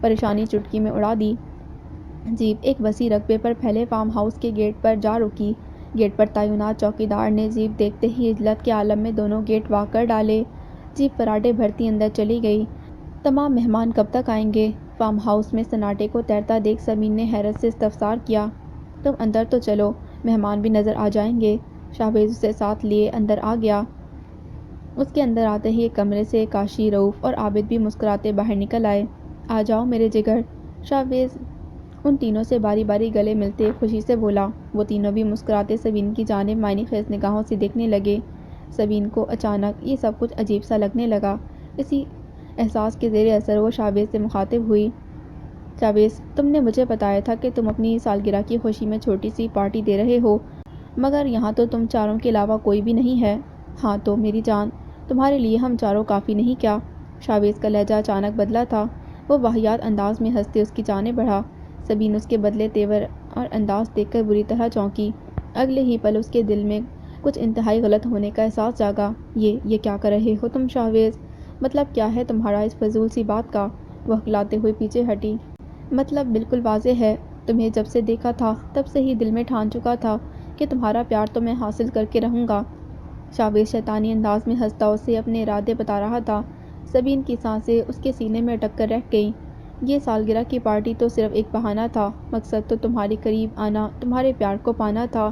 پریشانی چٹکی میں اڑا دی۔ جیپ ایک وسیع رقبے پر پھیلے فارم ہاؤس کے گیٹ پر جا رکی۔ گیٹ پر تعینات چوکیدار نے جیپ دیکھتے ہی عجلت کے عالم میں دونوں گیٹ وا کر ڈالے۔ جیپ فراٹے بھرتی اندر چلی گئی۔ تمام مہمان کب تک آئیں گے؟ فارم ہاؤس میں سناٹے کو تیرتا دیکھ سبین نے حیرت سے استفسار کیا۔ تم اندر تو چلو، مہمان بھی نظر آ جائیں گے۔ شاہویز اسے ساتھ لیے اندر آ گیا۔ اس کے اندر آتے ہی ایک کمرے سے کاشی، رؤف اور عابد بھی مسکراتے باہر نکل آئے۔ آ جاؤ میرے جگر، شاہویز ان تینوں سے باری باری گلے ملتے خوشی سے بولا۔ وہ تینوں بھی مسکراتے سبین کی جانب معنی خیز نگاہوں سے دیکھنے لگے۔ سبین کو اچانک یہ سب کچھ عجیب سا لگنے لگا۔ اسی احساس کے زیر اثر وہ شاہویز سے مخاطب ہوئی۔ شاہویز، تم نے مجھے بتایا تھا کہ تم اپنی سالگرہ کی خوشی میں چھوٹی سی پارٹی دے رہے ہو، مگر یہاں تو تم چاروں کے علاوہ کوئی بھی نہیں ہے۔ ہاں تو میری جان، تمہارے لیے ہم چاروں کافی نہیں کیا؟ شاہویز کا لہجہ اچانک بدلا تھا۔ وہ واہیات انداز میں ہنستے اس کی جانب بڑھا۔ سبین اس کے بدلے تیور اور انداز دیکھ کر بری طرح چونکی۔ اگلے ہی پل اس کے دل میں کچھ انتہائی غلط ہونے کا احساس جاگا۔ یہ کیا کر رہے ہو تم شاہویز؟ مطلب کیا ہے تمہارا اس فضول سی بات کا؟ وہ ہکلاتے ہوئے پیچھے ہٹی۔ مطلب بالکل واضح ہے، تمہیں جب سے دیکھا تھا تب سے ہی دل میں ٹھان چکا تھا کہ تمہارا پیار تو میں حاصل کر کے رہوں گا۔ شاہویز شیطانی انداز میں ہنستا اسے اپنے ارادے بتا رہا تھا۔ سبین کی سانسیں اس کے سینے میں اٹک کر رہ گئیں۔ یہ سالگرہ کی پارٹی تو صرف ایک بہانہ تھا، مقصد تو تمہارے قریب آنا، تمہارے پیار کو پانا تھا،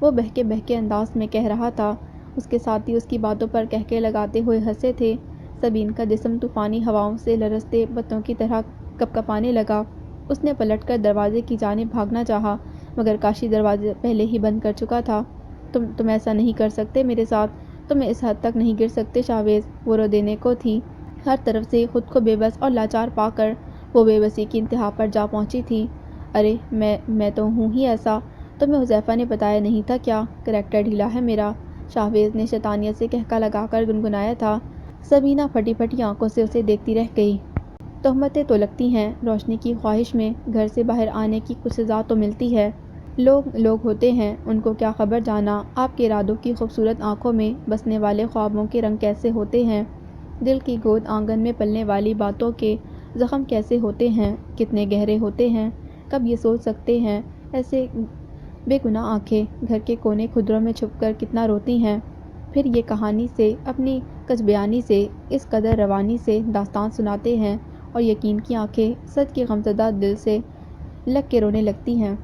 وہ بہکے بہکے انداز میں کہہ رہا تھا۔ اس کے ساتھی اس کی باتوں پر قہقہے لگاتے ہوئے ہنسے تھے۔ سبین کا جسم طوفانی ہواؤں سے لرزتے پتوں کی طرح کپکپانے لگا۔ اس نے پلٹ کر دروازے کی جانب بھاگنا چاہا مگر کاشی دروازہ پہلے ہی بند کر چکا تھا۔ تم ایسا نہیں کر سکتے میرے ساتھ، تم اس حد تک نہیں گر سکتے شاہویز، وہ رو دینے کو تھی۔ ہر طرف سے خود کو بے بس اور لاچار پا کر وہ بے بسی کی انتہا پر جا پہنچی تھی۔ ارے میں تو ہوں ہی ایسا، تمہیں حذیفہ نے بتایا نہیں تھا کیا؟ کریکٹر ڈھیلا ہے میرا، شاہویز نے شیطانیت سے کہکا لگا کر گنگنایا تھا۔ سبینہ پھٹی پھٹی آنکھوں سے اسے دیکھتی رہ گئی۔ تہمتیں تو لگتی ہیں، روشنی کی خواہش میں گھر سے باہر آنے کی کچھ سزا تو ملتی ہے۔ لوگ ہوتے ہیں، ان کو کیا خبر جانا آپ کے ارادوں کی خوبصورت آنکھوں میں بسنے والے خوابوں کے رنگ کیسے ہوتے ہیں، دل کی گود آنگن میں پلنے والی باتوں کے زخم کیسے ہوتے ہیں، کتنے گہرے ہوتے ہیں، کب یہ سوچ سکتے ہیں؟ ایسے بے گناہ آنکھیں گھر کے کونے خدروں میں چھپ کر کتنا روتی ہیں، پھر یہ کہانی سے، اپنی کج بیانی سے، اس قدر روانی سے داستان سناتے ہیں، اور یقین کی آنکھیں سچ کے غمزدہ دل سے لگ کے رونے لگتی ہیں۔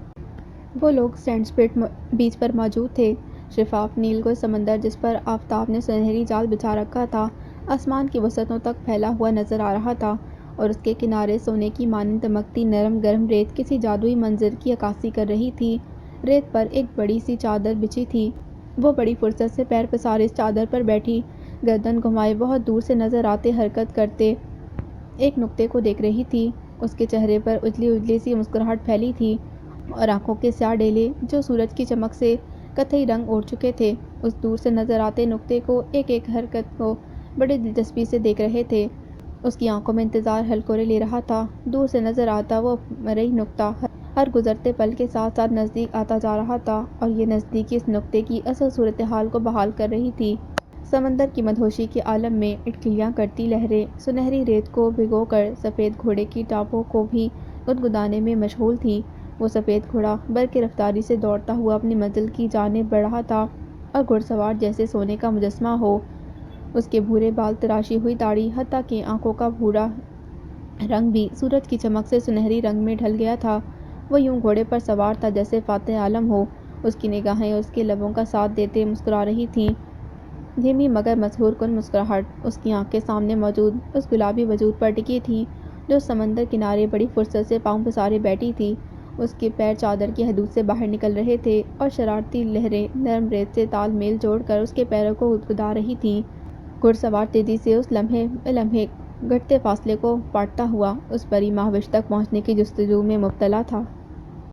وہ لوگ سینڈ اسپرٹ بیچ پر موجود تھے، شفاف نیل گوئی سمندر جس پر آفتاب نے سنہری جال بچھا رکھا تھا آسمان کی وسعتوں تک پھیلا ہوا نظر آ رہا تھا، اور اس کے کنارے سونے کی مانند دمکتی نرم گرم ریت کسی جادوئی منظر کی عکاسی کر رہی تھی۔ ریت پر ایک بڑی سی چادر بچھی تھی، وہ بڑی فرصت سے پیر پسارے اس چادر پر بیٹھی، گردن گھمائے بہت دور سے نظر آتے حرکت کرتے ایک نقطے کو دیکھ رہی تھی۔ اس کے چہرے پر اجلی اجلی سی مسکراہٹ پھیلی تھی، اور آنکھوں کے سیاہ ڈیلے جو سورج کی چمک سے قطعی رنگ اوڑھ چکے تھے، اس دور سے نظر آتے نقطے کو ایک ایک حرکت کو بڑی دلچسپی سے دیکھ رہے تھے۔ اس کی آنکھوں میں انتظار ہلکورے لے رہا تھا، دور سے نظر آتا وہ مرئی نقطہ ہر گزرتے پل کے ساتھ ساتھ نزدیک آتا جا رہا تھا، اور یہ نزدیکی اس نقطے کی اصل صورتحال کو بحال کر رہی تھی۔ سمندر کی مدہوشی کے عالم میں اٹکلیاں کرتی لہریں سنہری ریت کو بھگو کر سفید گھوڑے کی ٹانپوں کو بھی گدگدانے میں مشغول تھیں۔ وہ سفید گھوڑا برق رفتاری سے دوڑتا ہوا اپنی منزل کی جانب بڑھ رہا تھا، اور گھڑ سوار جیسے سونے کا مجسمہ ہو، اس کے بھورے بال، تراشی ہوئی داڑھی، حتیٰ کہ آنکھوں کا بھورا رنگ بھی سورج کی چمک سے سنہری رنگ میں ڈھل گیا تھا۔ وہ یوں گھوڑے پر سوار تھا جیسے فاتح عالم ہو، اس کی نگاہیں اس کے لبوں کا ساتھ دیتے مسکرا رہی تھیں، دھیمی مگر مسحور کن مسکراہٹ۔ اس کی آنکھیں سامنے موجود اس گلابی وجود پر ٹکی تھیں جو سمندر کنارے بڑی فرصت سے پاؤں پسارے بیٹھی تھی۔ اس کے پیر چادر کی حدود سے باہر نکل رہے تھے، اور شرارتی لہریں نرم ریت سے تال میل جوڑ کر اس کے پیروں کو گدگدا رہی تھیں۔ گھڑ سوار تیزی سے اس لمحے بہ لمحے گھٹتے فاصلے کو پاٹتا ہوا اس پری مہوش تک پہنچنے کی جستجو میں مبتلا تھا۔